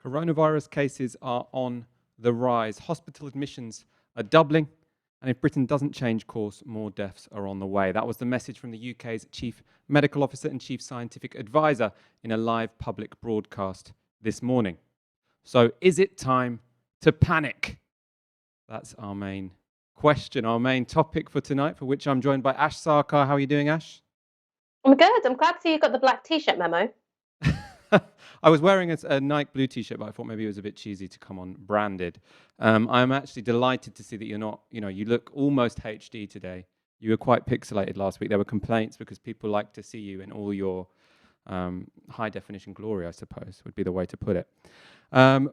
Coronavirus cases are on the rise. Hospital admissions are doubling. And if Britain doesn't change course, more deaths are on the way. That was the message from the UK's Chief Medical Officer and Chief Scientific Advisor in a live public broadcast this morning. So is it time to panic? That's our main question, our main topic for tonight, for which I'm joined by Ash Sarkar. How are you doing, Ash? I'm good. I'm glad to see you got the black t-shirt memo. I was wearing a Nike blue t-shirt, but I thought maybe it was a bit cheesy to come on branded. I'm actually delighted to see that you're not, you look almost HD today. You were quite pixelated last week. There were complaints because people like to see you in all your high definition glory, I suppose, would be the way to put it.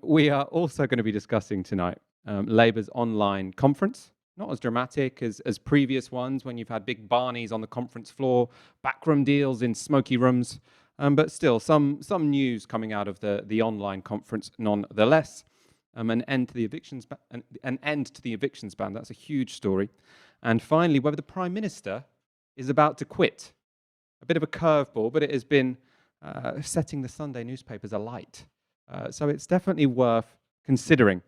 We are also going to be discussing tonight Labour's online conference. Not as dramatic as previous ones when you've had big Barneys on the conference floor, backroom deals in smoky rooms. But still, some news coming out of the online conference nonetheless. An end to the evictions ban. That's a huge story. And finally, whether the Prime Minister is about to quit. A bit of a curveball, but it has been setting the Sunday newspapers alight. So it's definitely worth considering.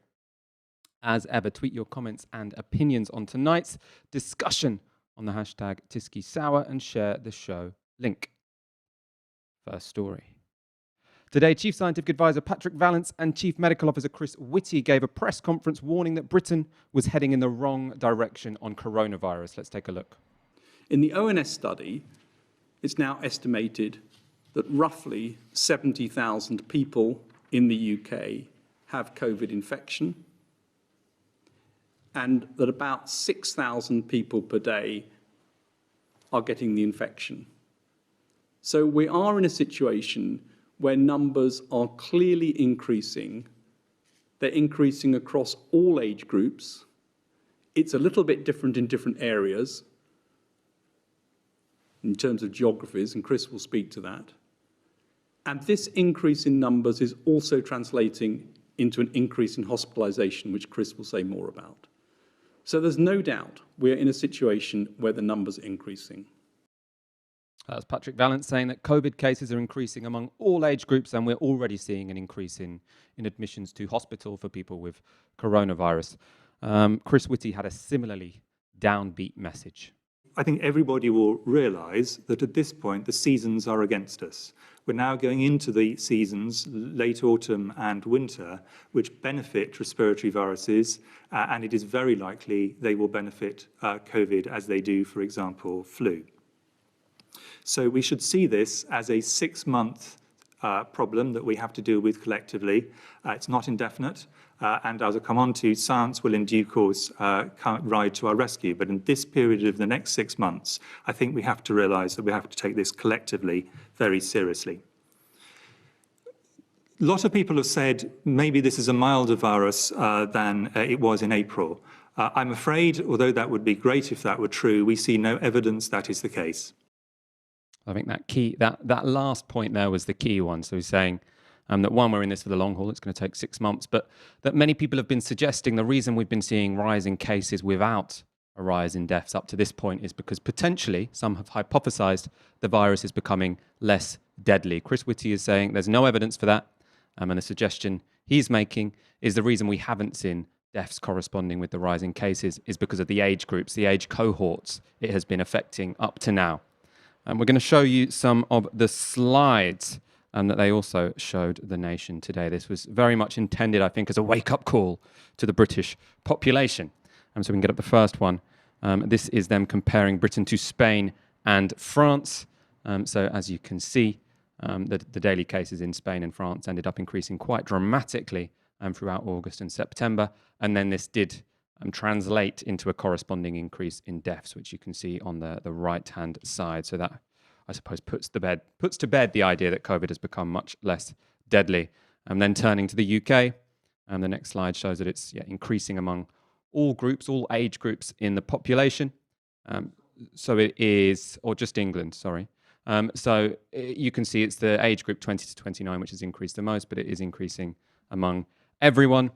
As ever, tweet your comments and opinions on tonight's discussion on the hashtag Tysky Sour and share the show link. First story. Today, Chief Scientific Advisor Patrick Vallance and Chief Medical Officer Chris Whitty gave a press conference warning that Britain was heading in the wrong direction on coronavirus. Let's take a look. In the ONS study, it's now estimated that roughly 70,000 people in the UK have COVID infection, and that about 6,000 people per day are getting the infection. So we are in a situation where numbers are clearly increasing. They're increasing across all age groups. It's a little bit different in different areas in terms of geographies, and Chris will speak to that. And this increase in numbers is also translating into an increase in hospitalisation, which Chris will say more about. So there's no doubt we're in a situation where the numbers are increasing. That's Patrick Vallance saying that COVID cases are increasing among all age groups, and we're already seeing an increase in admissions to hospital for people with coronavirus. Chris Whitty had a similarly downbeat message. I think everybody will realise that at this point the seasons are against us. We're now going into the seasons, late autumn and winter, which benefit respiratory viruses, and it is very likely they will benefit COVID as they do, for example, flu. So we should see this as a 6-month problem that we have to deal with collectively. It's not indefinite, and as I come on to, science will in due course ride to our rescue. But in this period of the next 6 months, I think we have to realise that we have to take this collectively very seriously. A lot of people have said maybe this is a milder virus than it was in April. I'm afraid, although that would be great if that were true, we see no evidence that is the case. I think that last point there was the key one. So he's saying that one, we're in this for the long haul, it's going to take 6 months, but that many people have been suggesting the reason we've been seeing rising cases without a rise in deaths up to this point is because potentially some have hypothesized the virus is becoming less deadly. Chris Whitty is saying there's no evidence for that, and the suggestion he's making is the reason we haven't seen deaths corresponding with the rising cases is because of the age groups, the age cohorts it has been affecting up to now. And we're going to show you some of the slides that they also showed the nation today. This was very much intended, I think, as a wake-up call to the British population. So we can get up the first one. This is them comparing Britain to Spain and France. So as you can see, the daily cases in Spain and France ended up increasing quite dramatically throughout August and September. And then this did translate into a corresponding increase in deaths, which you can see on the right-hand side. So that, I suppose, puts to bed the idea that COVID has become much less deadly. And then turning to the UK, the next slide shows that it's increasing among all groups, all age groups in the population. So it is, or just England, sorry. So you can see it's the age group 20 to 29, which has increased the most, but it is increasing among everyone.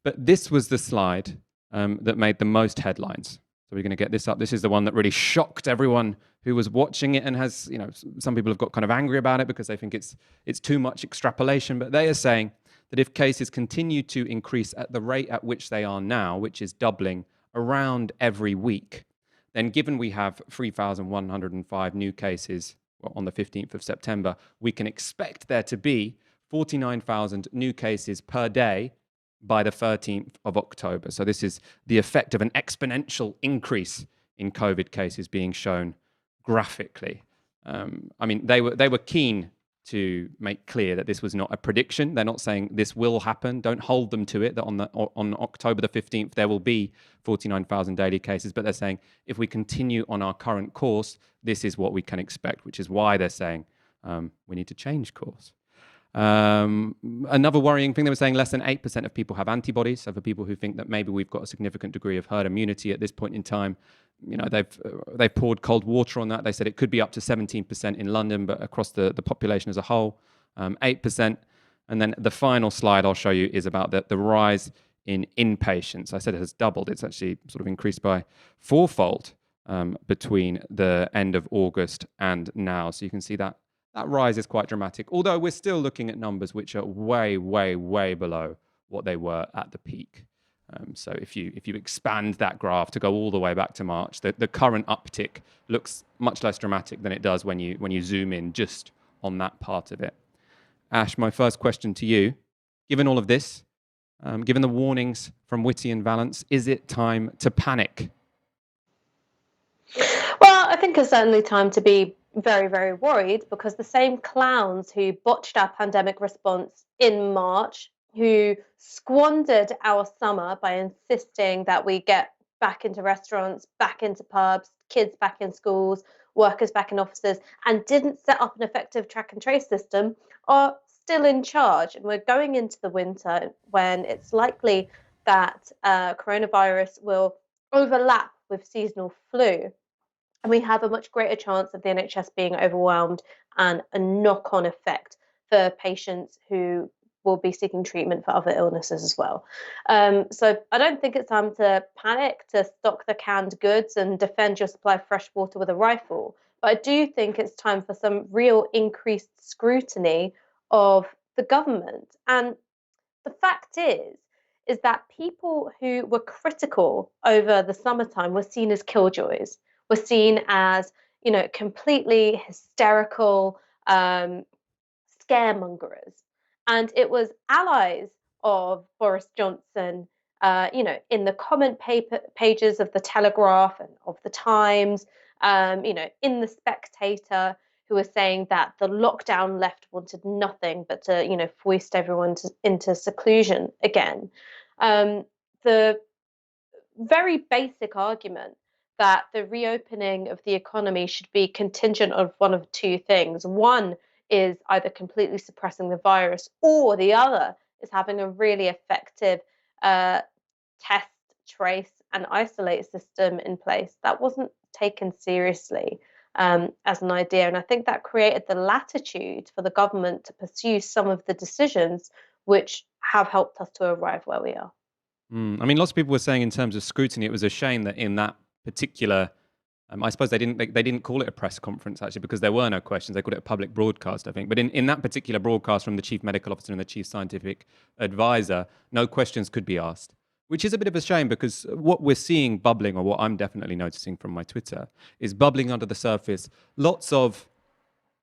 But this was the slide that made the most headlines. So we're going to get this up. This is the one that really shocked everyone who was watching it, and some people have got kind of angry about it because they think it's too much extrapolation. But they are saying that if cases continue to increase at the rate at which they are now, which is doubling around every week, then given we have 3,105 new cases on the 15th of September, we can expect there to be 49,000 new cases per day by the 13th of October. So this is the effect of an exponential increase in COVID cases being shown graphically. I mean, they were keen to make clear that this was not a prediction. They're not saying this will happen. Don't hold them to it, that on October the 15th, there will be 49,000 daily cases. But they're saying if we continue on our current course, this is what we can expect, which is why they're saying we need to change course. Another worrying thing, they were saying less than 8% of people have antibodies. So for people who think that maybe we've got a significant degree of herd immunity at this point in time, you know, they've poured cold water on that. They said it could be up to 17% in London, but across the population as a whole, 8%. And then the final slide I'll show you is about the rise in inpatients. I said it has doubled. It's actually sort of increased by fourfold between the end of August and now. So you can see that rise is quite dramatic, although we're still looking at numbers which are way, way, way below what they were at the peak. So if you expand that graph to go all the way back to March, the current uptick looks much less dramatic than it does when you zoom in just on that part of it. Ash, my first question to you, given all of this, given the warnings from Whitty and Vallance, is it time to panic? Well, I think it's certainly time to be very, very worried, because the same clowns who botched our pandemic response in March, who squandered our summer by insisting that we get back into restaurants, back into pubs, kids back in schools, workers back in offices, and didn't set up an effective track and trace system, are still in charge. And we're going into the winter when it's likely that coronavirus will overlap with seasonal flu. And we have a much greater chance of the NHS being overwhelmed and a knock-on effect for patients who will be seeking treatment for other illnesses as well. So I don't think it's time to panic, to stock the canned goods and defend your supply of fresh water with a rifle. But I do think it's time for some real increased scrutiny of the government. And the fact is that people who were critical over the summertime were seen as killjoys, were seen as, you know, completely hysterical scaremongers. And it was allies of Boris Johnson, you know, in the comment pages of the Telegraph and of the Times, you know, in the Spectator, who were saying that the lockdown left wanted nothing but to, you know, foist everyone into seclusion again. The very basic argument that the reopening of the economy should be contingent on one of two things. One is either completely suppressing the virus, or the other is having a really effective test, trace, and isolate system in place. That wasn't taken seriously as an idea. And I think that created the latitude for the government to pursue some of the decisions which have helped us to arrive where we are. I mean, lots of people were saying in terms of scrutiny, it was a shame that in that particular, I suppose they didn't call it a press conference actually, because there were no questions. They called it a public broadcast, I think. But in that particular broadcast from the chief medical officer and the chief scientific advisor, no questions could be asked, which is a bit of a shame, because what we're seeing bubbling, or what I'm definitely noticing from my Twitter, is bubbling under the surface lots of,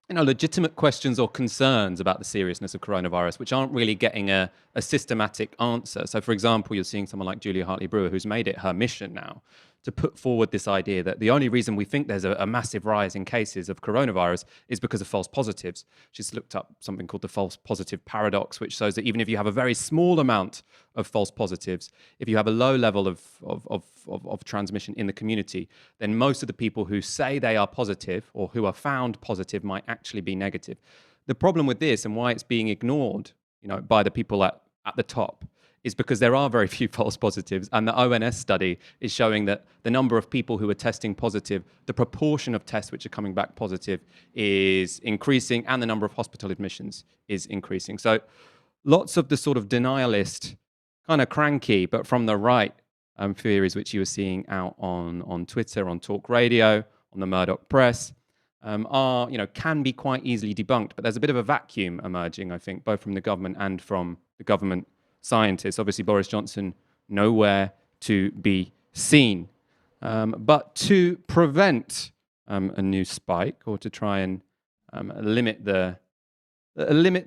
you know, legitimate questions or concerns about the seriousness of coronavirus, which aren't really getting a systematic answer. So, for example, you're seeing someone like Julia Hartley-Brewer, who's made it her mission now to put forward this idea that the only reason we think there's a massive rise in cases of coronavirus is because of false positives. She's looked up something called the false positive paradox, which shows that even if you have a very small amount of false positives, if you have a low level of transmission in the community, then most of the people who say they are positive or who are found positive might actually be negative. The problem with this, and why it's being ignored, you know, by the people at the top, is because there are very few false positives, and the ONS study is showing that the number of people who are testing positive, the proportion of tests which are coming back positive is increasing, and the number of hospital admissions is increasing. So lots of the sort of denialist, kind of cranky, but from the right theories which you were seeing out on Twitter, on Talk Radio, on the Murdoch Press, can be quite easily debunked. But there's a bit of a vacuum emerging, I think, both from the government and from the government scientists. Obviously, Boris Johnson nowhere to be seen. But to prevent a new spike, or to try and limit the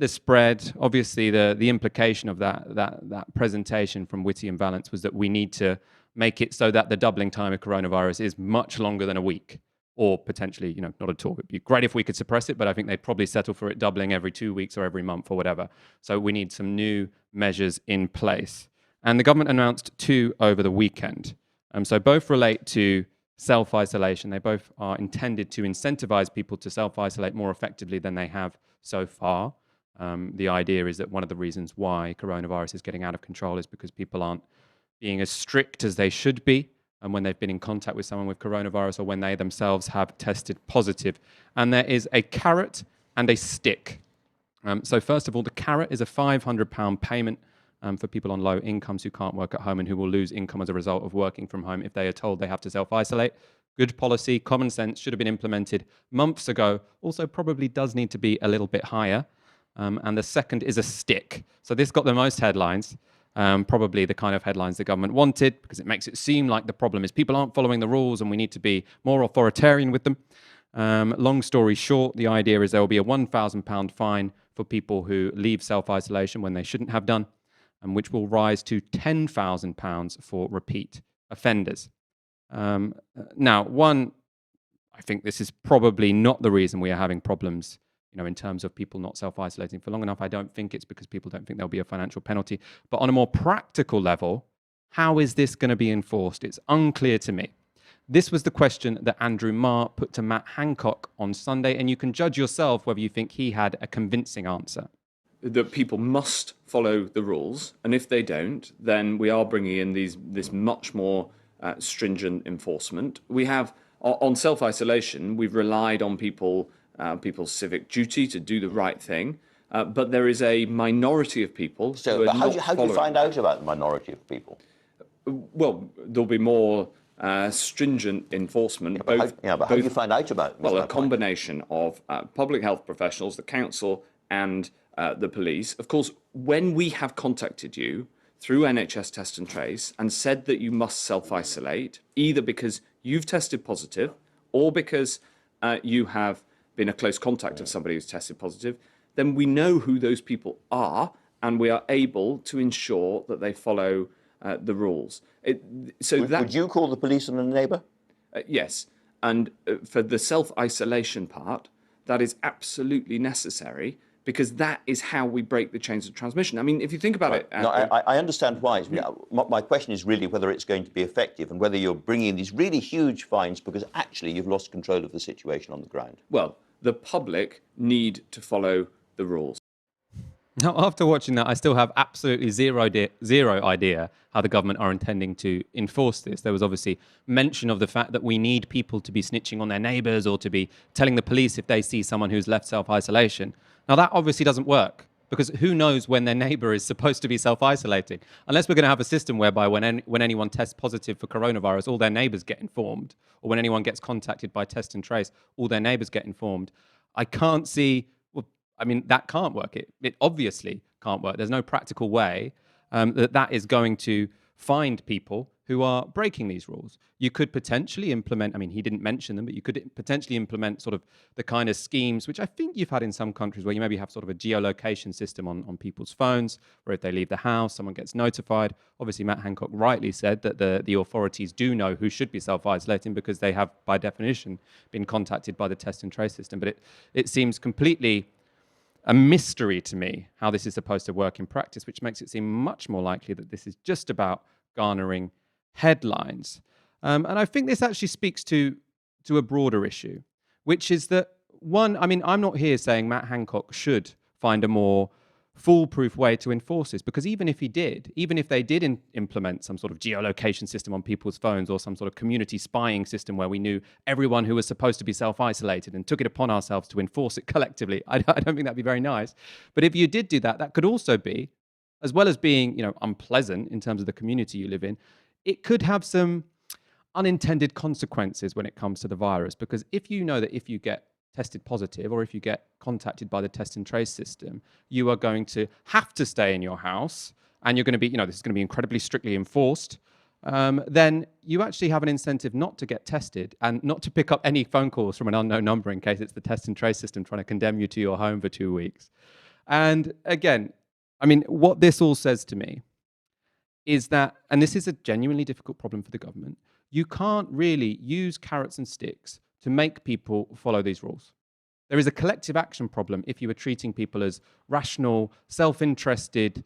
spread, obviously the implication of that presentation from Whitty and Vallance was that we need to make it so that the doubling time of coronavirus is much longer than a week, or potentially, not at all. It'd be great if we could suppress it, but I think they'd probably settle for it doubling every 2 weeks or every month or whatever. So we need some new measures in place. And the government announced 2 over the weekend. So both relate to self-isolation. They both are intended to incentivize people to self-isolate more effectively than they have so far. The idea is that one of the reasons why coronavirus is getting out of control is because people aren't being as strict as they should be, and when they've been in contact with someone with coronavirus, or when they themselves have tested positive. And there is a carrot and a stick. So first of all, the carrot is a £500 payment for people on low incomes who can't work at home and who will lose income as a result of working from home if they are told they have to self-isolate. Good policy, common sense, should have been implemented months ago. Also probably does need to be a little bit higher. And the second is a stick. So this got the most headlines, probably the kind of headlines the government wanted, because it makes it seem like the problem is people aren't following the rules and we need to be more authoritarian with them. Long story short, the idea is there will be a £1,000 fine for people who leave self-isolation when they shouldn't have done, and which will rise to £10,000 for repeat offenders. Now, I think this is probably not the reason we are having problems, in terms of people not self-isolating for long enough. I don't think it's because people don't think there'll be a financial penalty. But on a more practical level, how is this going to be enforced? It's unclear to me. This was the question that Andrew Marr put to Matt Hancock on Sunday, and you can judge yourself whether you think he had a convincing answer. That people must follow the rules, and if they don't, then we are bringing in this much more stringent enforcement. We have, on self-isolation, we've relied on people's civic duty to do the right thing, but there is a minority of people. So how do you find out about the minority of people? Well, there'll be more stringent enforcement. But how do you find out about it? Well, a combination of public health professionals, the council, and the police. Of course, when we have contacted you through NHS Test and Trace and said that you must self-isolate, either because you've tested positive or because you have been a close contact of somebody who's tested positive, then we know who those people are, and we are able to ensure that they follow the rules. Would you call the police on a neighbour? Yes, and for the self-isolation part, that is absolutely necessary, because that is how we break the chains of transmission. I mean, if you think about it... No, I understand why. My question is really whether it's going to be effective and whether you're bringing in these really huge fines because actually you've lost control of the situation on the ground. Well, the public need to follow the rules. Now, after watching that, I still have absolutely zero idea how the government are intending to enforce this. There was obviously mention of the fact that we need people to be snitching on their neighbours or to be telling the police if they see someone who's left self-isolation. Now, that obviously doesn't work, because who knows when their neighbour is supposed to be self-isolating? Unless we're going to have a system whereby when anyone tests positive for coronavirus, all their neighbours get informed, or when anyone gets contacted by Test and Trace, all their neighbours get informed. I can't see... that can't work. It obviously can't work. There's no practical way that is going to find people who are breaking these rules. You could potentially implement, he didn't mention them, but you could potentially implement sort of the kind of schemes, which I think you've had in some countries, where you maybe have sort of a geolocation system on people's phones, where if they leave the house, someone gets notified. Obviously, Matt Hancock rightly said that the authorities do know who should be self-isolating because they have, by definition, been contacted by the Test and Trace system. But it seems completely a mystery to me how this is supposed to work in practice, which makes it seem much more likely that this is just about garnering headlines. And I think this actually speaks to a broader issue, which is that, one, I'm not here saying Matt Hancock should find a more foolproof way to enforce this, because even if they did implement some sort of geolocation system on people's phones, or some sort of community spying system where we knew everyone who was supposed to be self-isolated and took it upon ourselves to enforce it collectively, I don't think that'd be very nice. But if you did do that, that could also be, as well as being unpleasant in terms of the community you live in, it could have some unintended consequences when it comes to the virus. Because if you know that if you get tested positive, or if you get contacted by the test and trace system, you are going to have to stay in your house, and you're going to be, this is going to be incredibly strictly enforced. Then you actually have an incentive not to get tested and not to pick up any phone calls from an unknown number in case it's the test and trace system trying to condemn you to your home for 2 weeks. And again, I mean, what this all says to me is that, and this is a genuinely difficult problem for the government, you can't really use carrots and sticks to make people follow these rules. There is a collective action problem if you are treating people as rational, self-interested,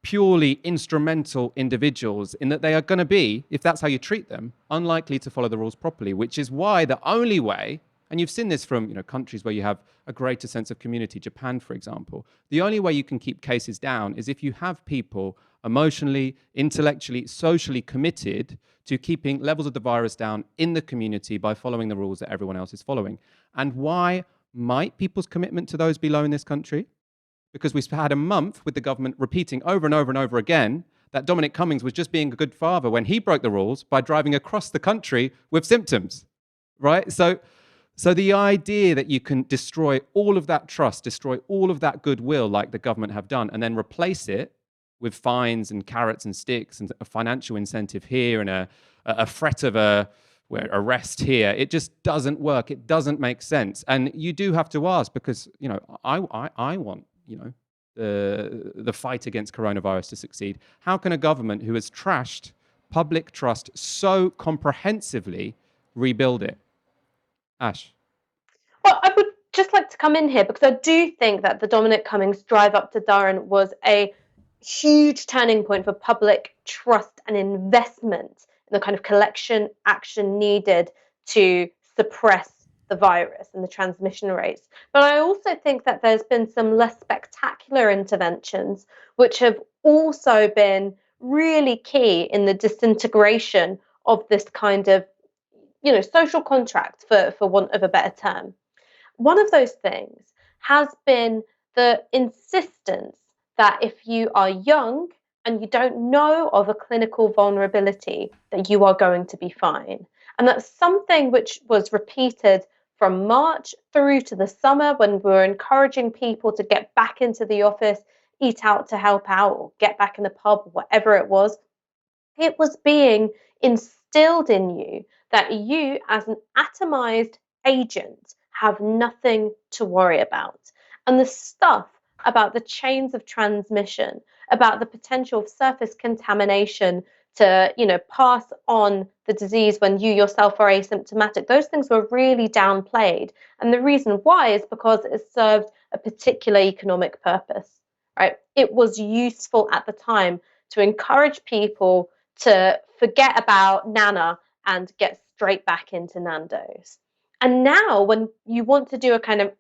purely instrumental individuals, in that they are going to be, if that's how you treat them, unlikely to follow the rules properly, which is why the only way, and you've seen this from countries where you have a greater sense of community, Japan, for example, the only way you can keep cases down is if you have people emotionally, intellectually, socially committed to keeping levels of the virus down in the community by following the rules that everyone else is following. And why might people's commitment to those be low in this country? Because we've had a month with the government repeating over and over and over again that Dominic Cummings was just being a good father when he broke the rules by driving across the country with symptoms, right? So the idea that you can destroy all of that trust, destroy all of that goodwill like the government have done, and then replace it with fines and carrots and sticks and a financial incentive here and a threat of arrest here, it just doesn't work. It doesn't make sense. And you do have to ask, because I want the fight against coronavirus to succeed. How can a government who has trashed public trust so comprehensively rebuild it? Ash. Well, I would just like to come in here because I do think that the Dominic Cummings drive up to Durham was a huge turning point for public trust and investment in the kind of collection action needed to suppress the virus and the transmission rates. But I also think that there's been some less spectacular interventions which have also been really key in the disintegration of this kind of social contract, for want of a better term. One of those things has been the insistence that if you are young and you don't know of a clinical vulnerability, that you are going to be fine. And that's something which was repeated from March through to the summer, when we were encouraging people to get back into the office, eat out to help out, or get back in the pub, whatever it was. It was being instilled in you that you, as an atomized agent, have nothing to worry about. And the stuff about the chains of transmission, about the potential of surface contamination to, pass on the disease when you yourself are asymptomatic, those things were really downplayed. And the reason why is because it served a particular economic purpose, right? It was useful at the time to encourage people to forget about Nana and get straight back into Nando's. And now when you want to do a kind of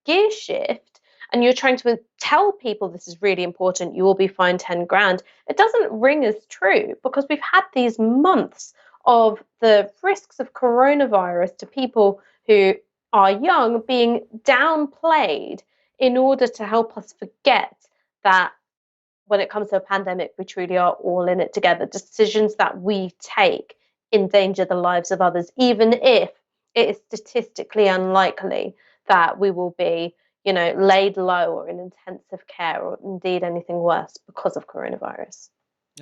gear shift, and you're trying to tell people this is really important, you will be fined 10 grand, it doesn't ring as true, because we've had these months of the risks of coronavirus to people who are young being downplayed in order to help us forget that when it comes to a pandemic, we truly are all in it together. Decisions that we take endanger the lives of others, even if it is statistically unlikely that we will be laid low or in intensive care or indeed anything worse because of coronavirus.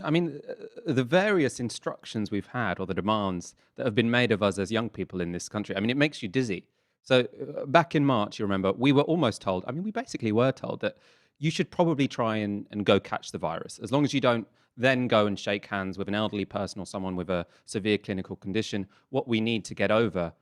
I mean, the various instructions we've had, or the demands that have been made of us as young people in this country, I mean, it makes you dizzy. So back in March, you remember, we were almost told, we basically were told that you should probably try and go catch the virus, as long as you don't then go and shake hands with an elderly person or someone with a severe clinical condition. What we need to get over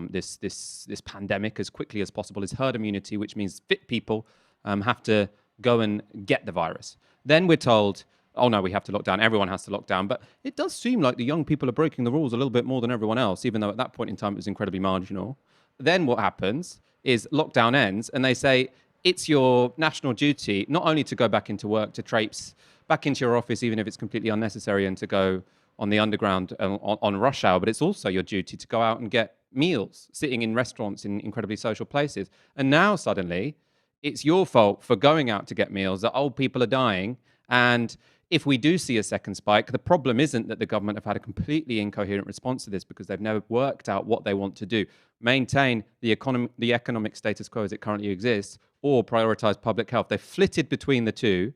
this pandemic as quickly as possible is herd immunity, which means fit people have to go and get the virus. Then we're told, oh no, we have to lock down, everyone has to lock down. But it does seem like the young people are breaking the rules a little bit more than everyone else, even though at that point in time it was incredibly marginal. Then what happens is lockdown ends and they say it's your national duty not only to go back into work, to traipse back into your office, even if it's completely unnecessary, and to go on the underground on rush hour, but it's also your duty to go out and get meals, sitting in restaurants in incredibly social places. And now suddenly it's your fault for going out to get meals, that old people are dying, and if we do see a second spike, the problem isn't that the government have had a completely incoherent response to this because they've never worked out what they want to do. Maintain the economic status quo as it currently exists, or prioritize public health. They've flitted between the two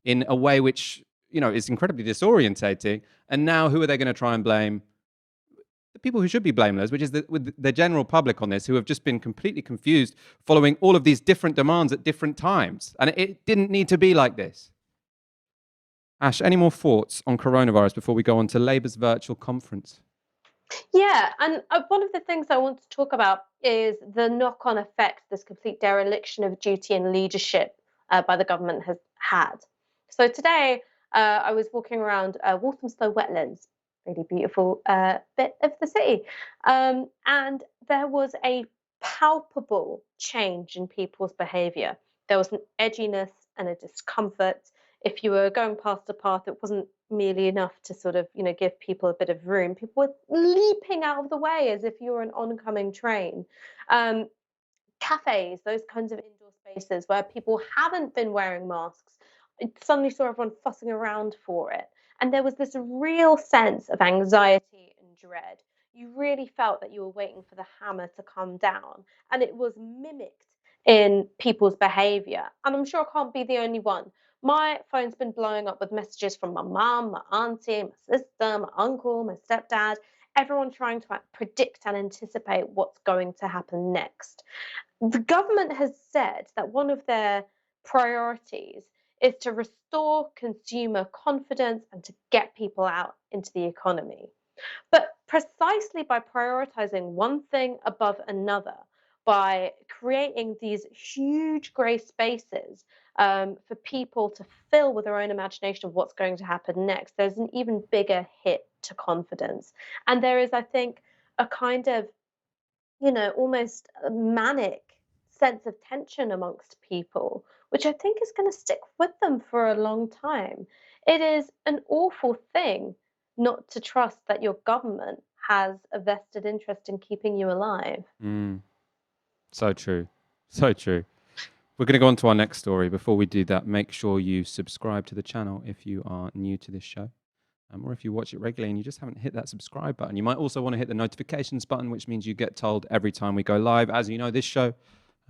in a way which, is incredibly disorientating. And now who are they going to try and blame? The people who should be blameless, which is with the general public on this, who have just been completely confused following all of these different demands at different times. And it didn't need to be like this. Ash, any more thoughts on coronavirus before we go on to Labour's virtual conference? Yeah, and one of the things I want to talk about is the knock-on effect this complete dereliction of duty and leadership by the government has had. So today, I was walking around Walthamstow Wetlands, really beautiful bit of the city, and there was a palpable change in people's behaviour. There was an edginess and a discomfort. If you were going past a path, it wasn't merely enough to sort of, give people a bit of room. People were leaping out of the way as if you were an oncoming train. Cafes, those kinds of indoor spaces where people haven't been wearing masks, I suddenly saw everyone fussing around for it. And there was this real sense of anxiety and dread. You really felt that you were waiting for the hammer to come down. And it was mimicked in people's behavior. And I'm sure I can't be the only one. My phone's been blowing up with messages from my mum, my auntie, my sister, my uncle, my stepdad, everyone trying to predict and anticipate what's going to happen next. The government has said that one of their priorities is to restore consumer confidence and to get people out into the economy. But precisely by prioritizing one thing above another, by creating these huge grey spaces for people to fill with their own imagination of what's going to happen next, there's an even bigger hit to confidence. And there is, I think, a kind of, almost a manic sense of tension amongst people, which I think is going to stick with them for a long time. It is an awful thing not to trust that your government has a vested interest in keeping you alive. So true. So true. We're going to go on to our next story. Before we do that, make sure you subscribe to the channel if you are new to this show. Or if you watch it regularly and you just haven't hit that subscribe button. You might also want to hit the notifications button, which means you get told every time we go live. As you know, this show,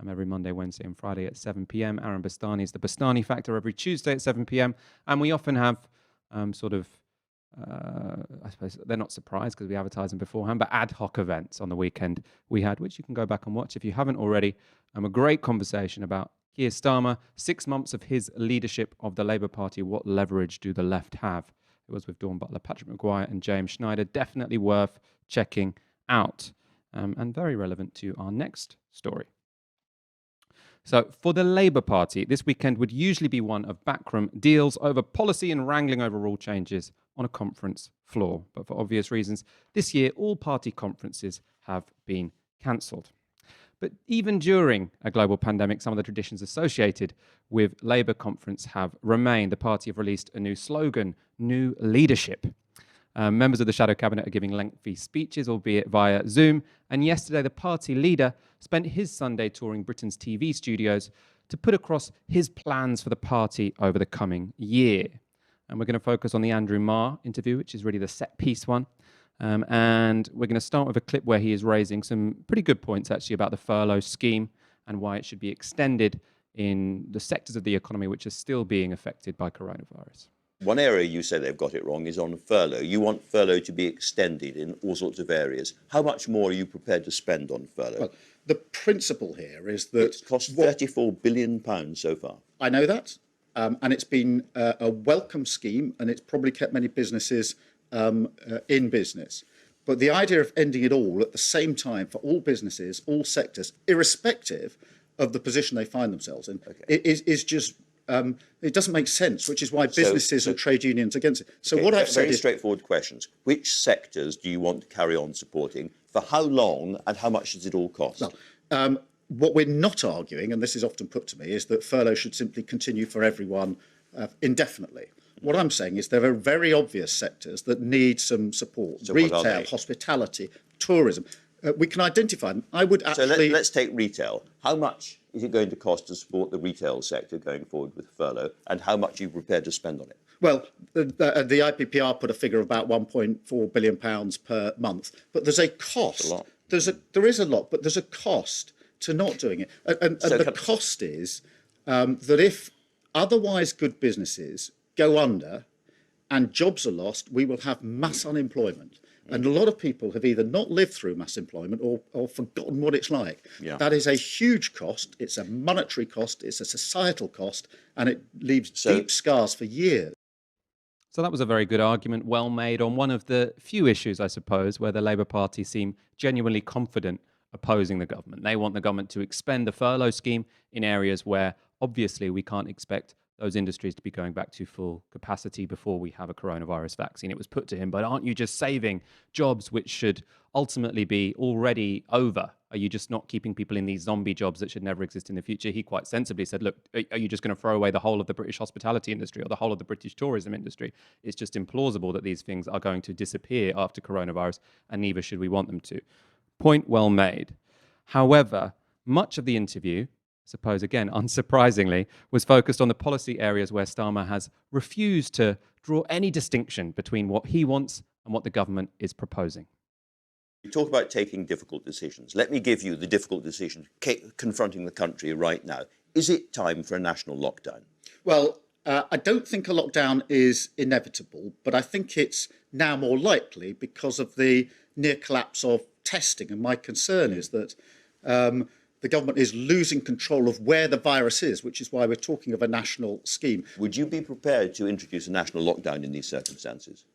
every Monday, Wednesday and Friday at 7 p.m. Aaron Bastani is the Bastani Factor every Tuesday at 7 p.m. And we often have I suppose they're not surprised because we advertise them beforehand, but ad hoc events on the weekend we had, which you can go back and watch if you haven't already. A great conversation about Keir Starmer, 6 months of his leadership of the Labour Party. What leverage do the left have? It was with Dawn Butler, Patrick Maguire and James Schneider. Definitely worth checking out and very relevant to our next story. So for the Labour Party, this weekend would usually be one of backroom deals over policy and wrangling over rule changes on a conference floor. But for obvious reasons, this year all party conferences have been cancelled. But even during a global pandemic, some of the traditions associated with Labour conference have remained. The party have released a new slogan, New Leadership. Members of the Shadow Cabinet are giving lengthy speeches, albeit via Zoom. And yesterday, the party leader spent his Sunday touring Britain's TV studios to put across his plans for the party over the coming year. And we're going to focus on the Andrew Marr interview, which is really the set piece one. And we're going to start with a clip where he is raising some pretty good points, actually, about the furlough scheme and why it should be extended in the sectors of the economy which are still being affected by coronavirus. One area you say they've got it wrong is on furlough. You want furlough to be extended in all sorts of areas. How much more are you prepared to spend on furlough? Well, the principle here is that... It's cost £34 billion so far. I know that, and it's been a welcome scheme, and it's probably kept many businesses in business. But the idea of ending it all at the same time for all businesses, all sectors, irrespective of the position they find themselves in, is just... it doesn't make sense, which is why businesses and trade unions are against it. So what I've said very is... straightforward questions. Which sectors do you want to carry on supporting? For how long and how much does it all cost? Well, what we're not arguing, and this is often put to me, is that furlough should simply continue for everyone indefinitely. What I'm saying is there are very obvious sectors that need some support. So retail, hospitality, tourism. We can identify them. I would actually... So let's take retail. How much is it going to cost to support the retail sector going forward with furlough, and how much are you prepared to spend on it? Well, the IPPR put a figure of about £1.4 billion per month, but there's a cost. A lot. There is a lot, but there's a cost to not doing it. And So the cost is that if otherwise good businesses go under and jobs are lost, we will have mass unemployment. And a lot of people have either not lived through mass employment or forgotten what it's like. Yeah. That is a huge cost. It's a monetary cost. It's a societal cost. And it leaves deep scars for years. So that was a very good argument, well made, on one of the few issues, I suppose, where the Labour Party seem genuinely confident opposing the government. They want the government to expend the furlough scheme in areas where obviously we can't expect those industries to be going back to full capacity before we have a coronavirus vaccine. It was put to him, but aren't you just saving jobs which should ultimately be already over? Are you just not keeping people in these zombie jobs that should never exist in the future? He quite sensibly said, look, are you just going to throw away the whole of the British hospitality industry or the whole of the British tourism industry? It's just implausible that these things are going to disappear after coronavirus, and neither should we want them to. Point well made. However, much of the interview, I suppose again, unsurprisingly, was focused on the policy areas where Starmer has refused to draw any distinction between what he wants and what the government is proposing. You talk about taking difficult decisions. Let me give you the difficult decision confronting the country right now. Is it time for a national lockdown? Well, I don't think a lockdown is inevitable, but I think it's now more likely because of the near collapse of testing. And my concern is that the government is losing control of where the virus is, which is why we're talking of a national scheme. Would you be prepared to introduce a national lockdown in these circumstances?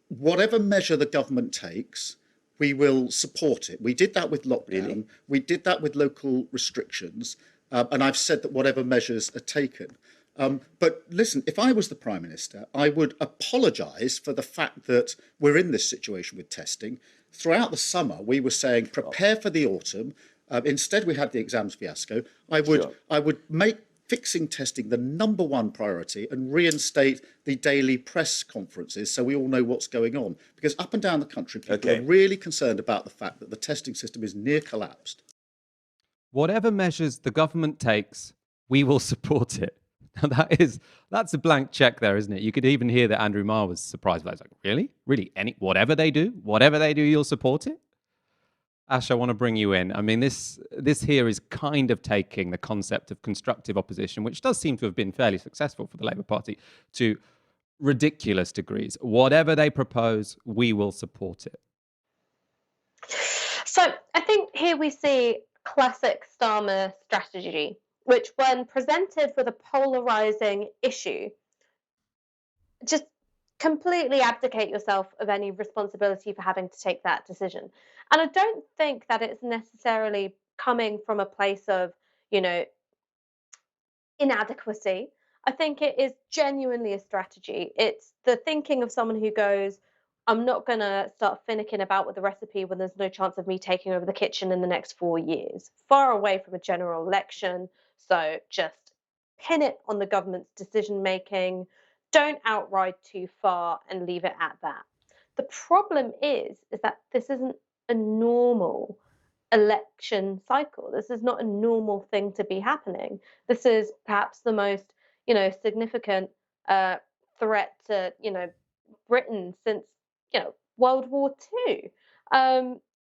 Whatever measure the government takes, we will support it. We did that with lockdown. Really? We did that with local restrictions. And I've said that whatever measures are taken. But listen, if I was the Prime Minister, I would apologise for the fact that we're in this situation with testing. Throughout the summer, we were saying, prepare for the autumn. Instead, we had the exams fiasco. I would make fixing testing the number one priority and reinstate the daily press conferences so we all know what's going on. Because up and down the country, people are really concerned about the fact that the testing system is near collapsed. Whatever measures the government takes, we will support it. Now that's a blank check there, isn't it? You could even hear that Andrew Marr was surprised. But I was like, really? Really? Whatever they do, you'll support it? Ash, I want to bring you in. I mean, this here is kind of taking the concept of constructive opposition, which does seem to have been fairly successful for the Labour Party, to ridiculous degrees. Whatever they propose, we will support it. So I think here we see classic Starmer strategy, which when presented with a polarizing issue, just completely abdicate yourself of any responsibility for having to take that decision. And I don't think that it's necessarily coming from a place of, inadequacy. I think it is genuinely a strategy. It's the thinking of someone who goes, I'm not going to start finicking about with the recipe when there's no chance of me taking over the kitchen in the next 4 years. Far away from a general election. So just pin it on the government's decision making. Don't outride too far and leave it at that. The problem is that this isn't a normal election cycle. This is not a normal thing to be happening. This is perhaps the most, significant threat to, Britain since, World War II.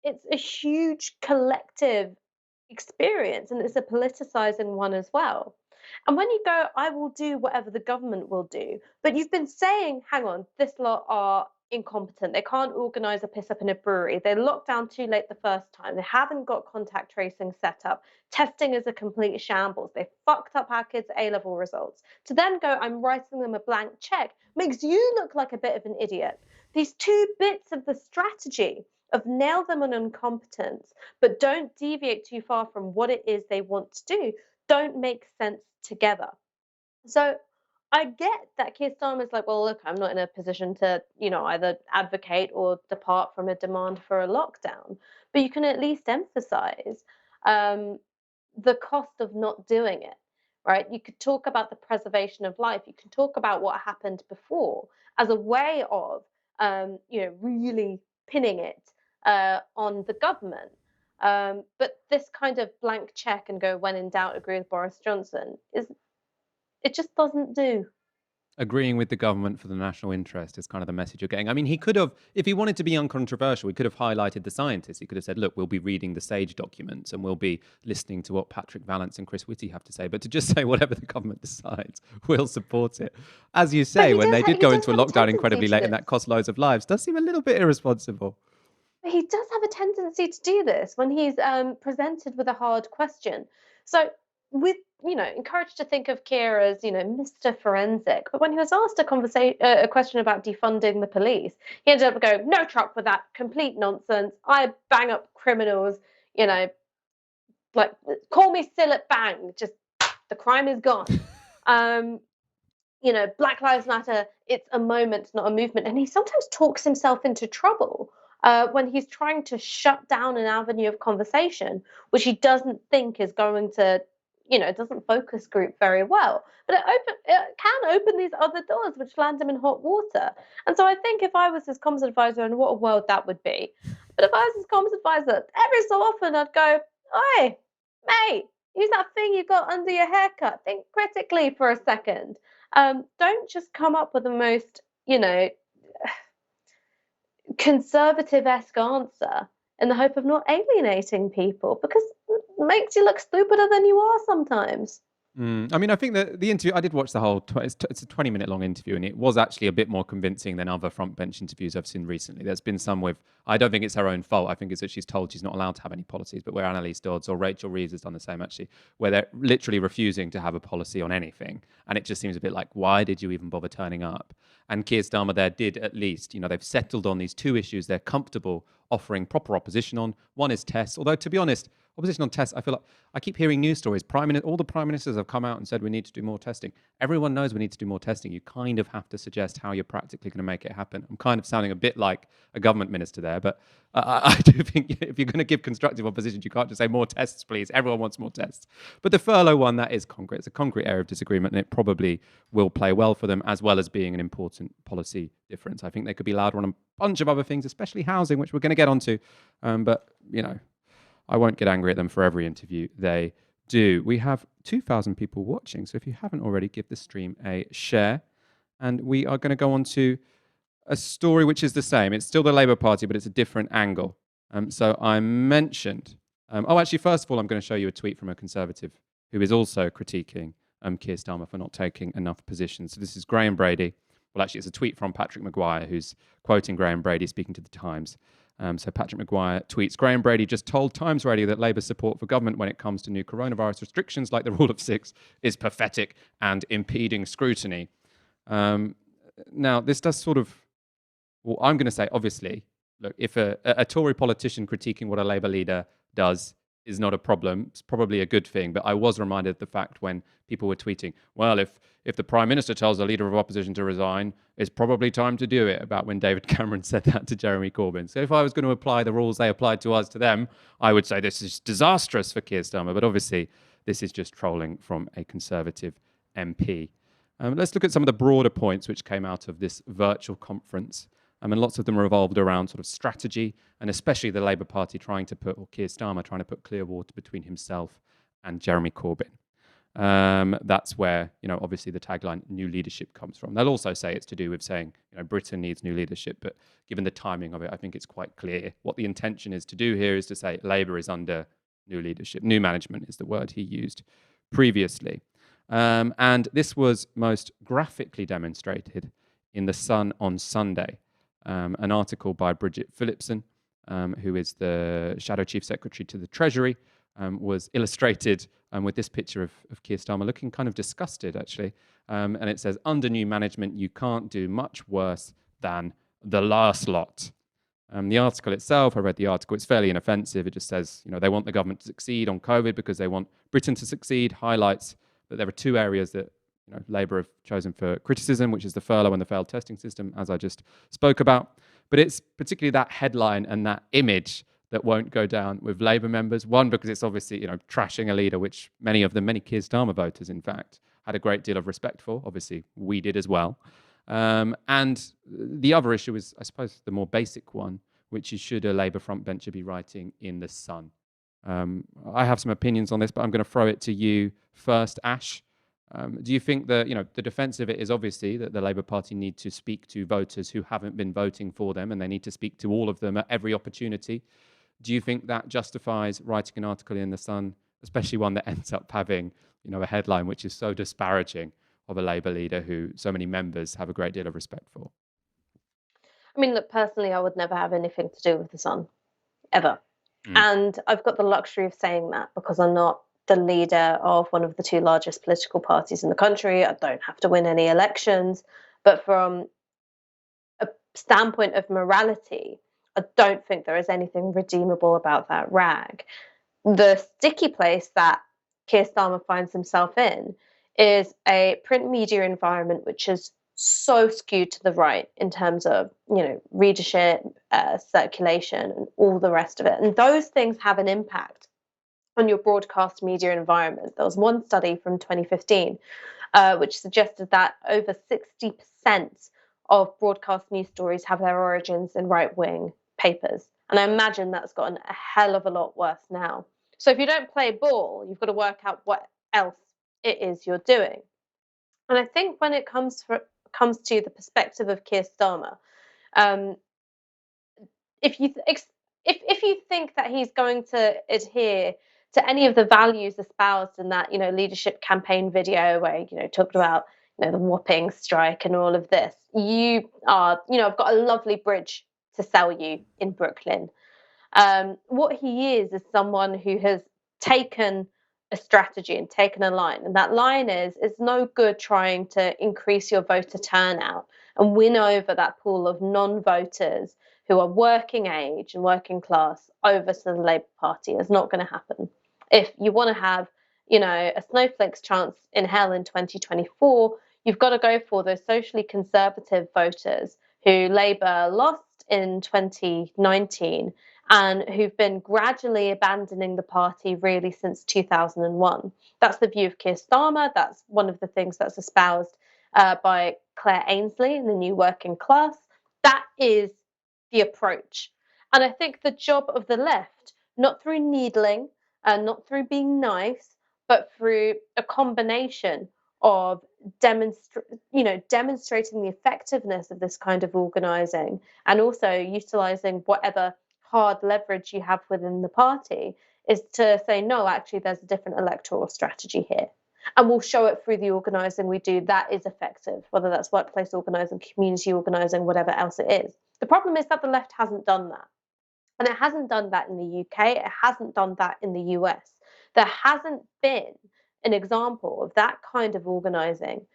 It's a huge collective experience, and it's a politicizing one as well. And when you go, I will do whatever the government will do, but you've been saying, hang on, this lot are incompetent. They can't organise a piss up in a brewery. They locked down too late the first time. They haven't got contact tracing set up. Testing is a complete shambles. They fucked up our kids' A-level results. To then go, I'm writing them a blank check, makes you look like a bit of an idiot. These two bits of the strategy of nail them on incompetence, but don't deviate too far from what it is they want to do, don't make sense together. So I get that Keir Starmer's like, well, look, I'm not in a position to, either advocate or depart from a demand for a lockdown. But you can at least emphasize the cost of not doing it, right? You could talk about the preservation of life. You can talk about what happened before as a way of, really pinning it on the government. But this kind of blank check and go, when in doubt, agree with Boris Johnson, it just doesn't do. Agreeing with the government for the national interest is kind of the message you're getting. I mean, he could have, if he wanted to be uncontroversial, he could have highlighted the scientists. He could have said, look, we'll be reading the SAGE documents and we'll be listening to what Patrick Vallance and Chris Whitty have to say. But to just say whatever the government decides, we'll support it. As you say, when they did go into a lockdown incredibly late and that cost loads of lives, does seem a little bit irresponsible. He does have a tendency to do this when he's presented with a hard question. So, with encouraged to think of Keir as Mr. Forensic, but when he was asked a question about defunding the police, he ended up going, "No truck with that, complete nonsense. I bang up criminals, like call me still at bang. Just the crime is gone." Black Lives Matter, it's a moment, not a movement. And he sometimes talks himself into trouble when he's trying to shut down an avenue of conversation, which he doesn't think is going to, doesn't focus group very well. But it can open these other doors, which land him in hot water. And so I think if I was his comms advisor, and what a world that would be, but if I was his comms advisor, every so often I'd go, "Oi, mate, use that thing you got under your haircut. Think critically for a second. Don't just come up with the most, conservative-esque answer in the hope of not alienating people, because it makes you look stupider than you are sometimes." I mean, I think that the interview, I did watch the whole, it's a 20-minute long interview, and it was actually a bit more convincing than other front bench interviews I've seen recently. There's been some with, I don't think it's her own fault. I think it's that she's told she's not allowed to have any policies, but where Annalise Dodds or Rachel Reeves has done the same, actually, where they're literally refusing to have a policy on anything. And it just seems a bit like, why did you even bother turning up? And Keir Starmer there did at least, they've settled on these two issues they're comfortable offering proper opposition on. One is tests, although to be honest, opposition on tests, I feel like I keep hearing news stories. All the prime ministers have come out and said we need to do more testing. Everyone knows we need to do more testing. You kind of have to suggest how you're practically going to make it happen. I'm kind of sounding a bit like a government minister there, but I do think if you're going to give constructive opposition, you can't just say more tests, please. Everyone wants more tests. But the furlough one, that is concrete. It's a concrete area of disagreement, and it probably will play well for them, as well as being an important policy difference. I think they could be louder on a bunch of other things, especially housing, which we're going to get onto. But, I won't get angry at them for every interview they do. We have 2,000 people watching, so if you haven't already, give the stream a share. And we are going to go on to a story which is the same. It's still the Labour Party, but it's a different angle. So I mentioned... actually, first of all, I'm going to show you a tweet from a Conservative who is also critiquing Keir Starmer for not taking enough positions. So this is Graham Brady. Well, actually, it's a tweet from Patrick Maguire, who's quoting Graham Brady speaking to the Times. So Patrick Maguire tweets, "Graham Brady just told Times Radio that Labour's support for government when it comes to new coronavirus restrictions like the rule of six is pathetic and impeding scrutiny." Now, this does sort of... Well, I'm going to say, obviously, look, if a Tory politician critiquing what a Labour leader does is not a problem, it's probably a good thing. But I was reminded of the fact when people were tweeting, well, if the Prime Minister tells the Leader of Opposition to resign, it's probably time to do it, about when David Cameron said that to Jeremy Corbyn. So if I was going to apply the rules they applied to us to them, I would say this is disastrous for Keir Starmer. But obviously, this is just trolling from a Conservative MP. Let's look at some of the broader points which came out of this virtual conference. And lots of them revolved around sort of strategy, and especially the Labour Party trying to put, or Keir Starmer trying to put clear water between himself and Jeremy Corbyn. That's where, obviously the tagline "new leadership" comes from. They'll also say it's to do with saying, Britain needs new leadership, but given the timing of it, I think it's quite clear what the intention is to do here is to say Labour is under new leadership. New management is the word he used previously. And this was most graphically demonstrated in The Sun on Sunday. An article by Bridget Phillipson, who is the Shadow Chief Secretary to the Treasury, was illustrated with this picture of Keir Starmer looking kind of disgusted, actually. And it says, "Under new management, you can't do much worse than the last lot." The article itself, I read the article, it's fairly inoffensive. It just says, they want the government to succeed on COVID because they want Britain to succeed, highlights that there are two areas that Labour have chosen for criticism, which is the furlough and the failed testing system, as I just spoke about. But it's particularly that headline and that image that won't go down with Labour members. One, because it's obviously, trashing a leader, which many Keir Starmer voters, in fact, had a great deal of respect for. Obviously, we did as well. And the other issue is, I suppose, the more basic one, which is, should a Labour frontbencher be writing in The Sun? I have some opinions on this, but I'm going to throw it to you first, Ash. Do you think that, the defence of it is obviously that the Labour Party need to speak to voters who haven't been voting for them, and they need to speak to all of them at every opportunity? Do you think that justifies writing an article in The Sun, especially one that ends up having, a headline which is so disparaging of a Labour leader who so many members have a great deal of respect for? I mean, look, personally, I would never have anything to do with The Sun, ever. And I've got the luxury of saying that because I'm not the leader of one of the two largest political parties in the country. I don't have to win any elections. But from a standpoint of morality, I don't think there is anything redeemable about that rag. The sticky place that Keir Starmer finds himself in is a print media environment which is so skewed to the right in terms of, readership, circulation, and all the rest of it. And those things have an impact on your broadcast media environment. There was one study from 2015 which suggested that over 60% of broadcast news stories have their origins in right-wing papers. And I imagine that's gotten a hell of a lot worse now. So if you don't play ball, you've got to work out what else it is you're doing. And I think when it comes to the perspective of Keir Starmer, if you think that he's going to adhere to any of the values espoused in that leadership campaign video where talked about the whopping strike and all of this, you are I've got a lovely bridge to sell you in Brooklyn. What he is someone who has taken a strategy and taken a line, and that line is it's no good trying to increase your voter turnout and win over that pool of non-voters who are working age and working class over to the Labour Party. It's not going to happen. If you want to have a snowflake's chance in hell in 2024, you've got to go for those socially conservative voters who Labour lost in 2019 and who've been gradually abandoning the party really since 2001. That's the view of Keir Starmer. That's one of the things that's espoused by Claire Ainsley in the New Working Class. That is the approach. And I think the job of the left, not through needling, not through being nice, but through a combination of demonstrating the effectiveness of this kind of organising and also utilising whatever hard leverage you have within the party, is to say, no, actually, there's a different electoral strategy here. And we'll show it through the organising we do that is effective, whether that's workplace organising, community organising, whatever else it is. The problem is that the left hasn't done that. And it hasn't done that in the UK. It hasn't done that in the US. There hasn't been an example of that kind of organising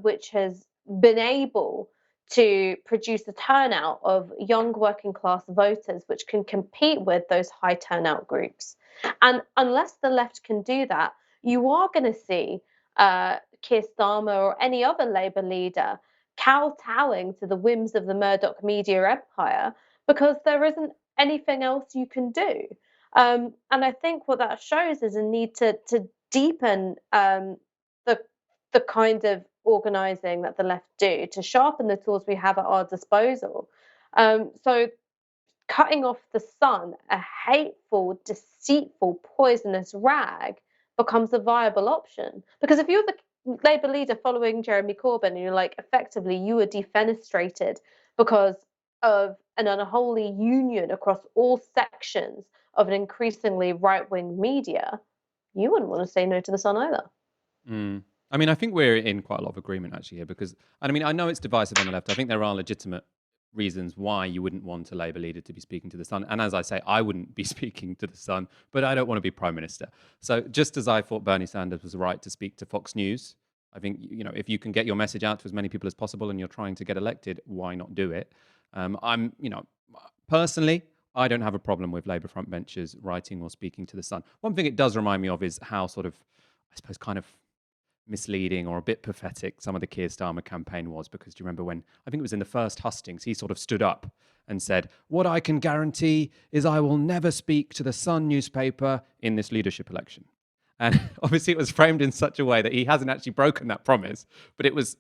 which has been able to produce a turnout of young working class voters which can compete with those high turnout groups. And unless the left can do that, you are going to see Keir Starmer or any other Labour leader kowtowing to the whims of the Murdoch media empire because there isn't anything else you can do. And I think what that shows is a need to deepen the kind of organising that the left do, to sharpen the tools we have at our disposal. So cutting off the Sun, a hateful, deceitful, poisonous rag, becomes a viable option. Because if you're the Labour leader following Jeremy Corbyn and you're like, effectively, you were defenestrated because of an unholy union across all sections of an increasingly right-wing media, you wouldn't want to say no to the Sun either. I mean, I think we're in quite a lot of agreement actually here because, I mean, I know it's divisive on the left. I think there are legitimate reasons why you wouldn't want a Labour leader to be speaking to the Sun. And as I say, I wouldn't be speaking to the Sun, but I don't want to be Prime Minister. So just as I thought Bernie Sanders was right to speak to Fox News, I think, if you can get your message out to as many people as possible and you're trying to get elected, why not do it? Personally, I don't have a problem with Labour frontbenchers writing or speaking to the Sun. One thing it does remind me of is how sort of, I suppose, kind of misleading or a bit pathetic some of the Keir Starmer campaign was, because do you remember when, I think it was in the first hustings, he sort of stood up and said, what I can guarantee is I will never speak to the Sun newspaper in this leadership election. And obviously it was framed in such a way that he hasn't actually broken that promise, but it was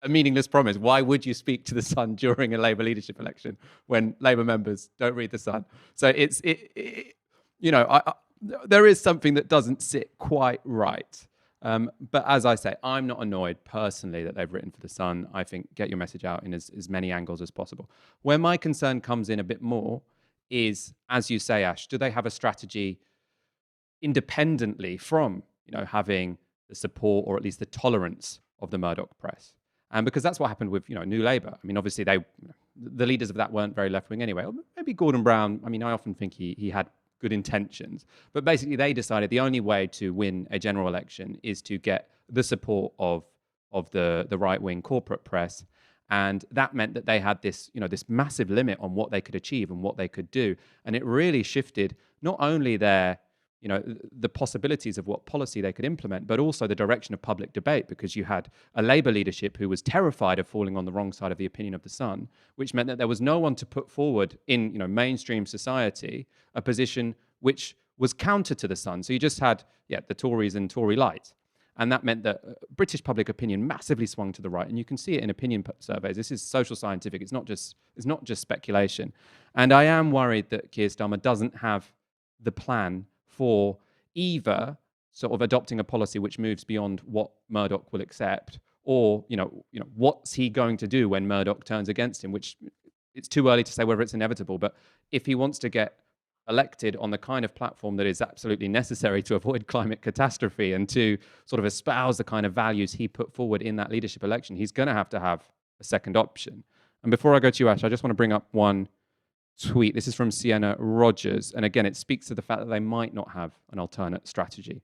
a meaningless promise. Why would you speak to the Sun during a Labour leadership election when Labour members don't read the Sun? So there is something that doesn't sit quite right. But as I say, I'm not annoyed personally that they've written for The Sun. I think get your message out in as many angles as possible. Where my concern comes in a bit more is, as you say, Ash, do they have a strategy independently from, having the support or at least the tolerance of the Murdoch press? And because that's what happened with, New Labour. I mean, obviously the leaders of that weren't very left-wing anyway. Or maybe Gordon Brown, I mean, I often think he had good intentions. But basically they decided the only way to win a general election is to get the support of the right-wing corporate press. And that meant that they had this, this massive limit on what they could achieve and what they could do. And it really shifted not only their, the possibilities of what policy they could implement, but also the direction of public debate, because you had a Labour leadership who was terrified of falling on the wrong side of the opinion of The Sun, which meant that there was no one to put forward in, mainstream society a position which was counter to The Sun. So you just had, the Tories and Tory light. And that meant that British public opinion massively swung to the right, and you can see it in opinion surveys. This is social scientific. It's not just speculation. And I am worried that Keir Starmer doesn't have the plan for either sort of adopting a policy which moves beyond what Murdoch will accept, or what's he going to do when Murdoch turns against him? Which it's too early to say whether it's inevitable. But if he wants to get elected on the kind of platform that is absolutely necessary to avoid climate catastrophe and to sort of espouse the kind of values he put forward in that leadership election, he's going to have a second option. And before I go to you, Ash, I just want to bring up one tweet. This is from Sienna Rogers. And again, it speaks to the fact that they might not have an alternate strategy.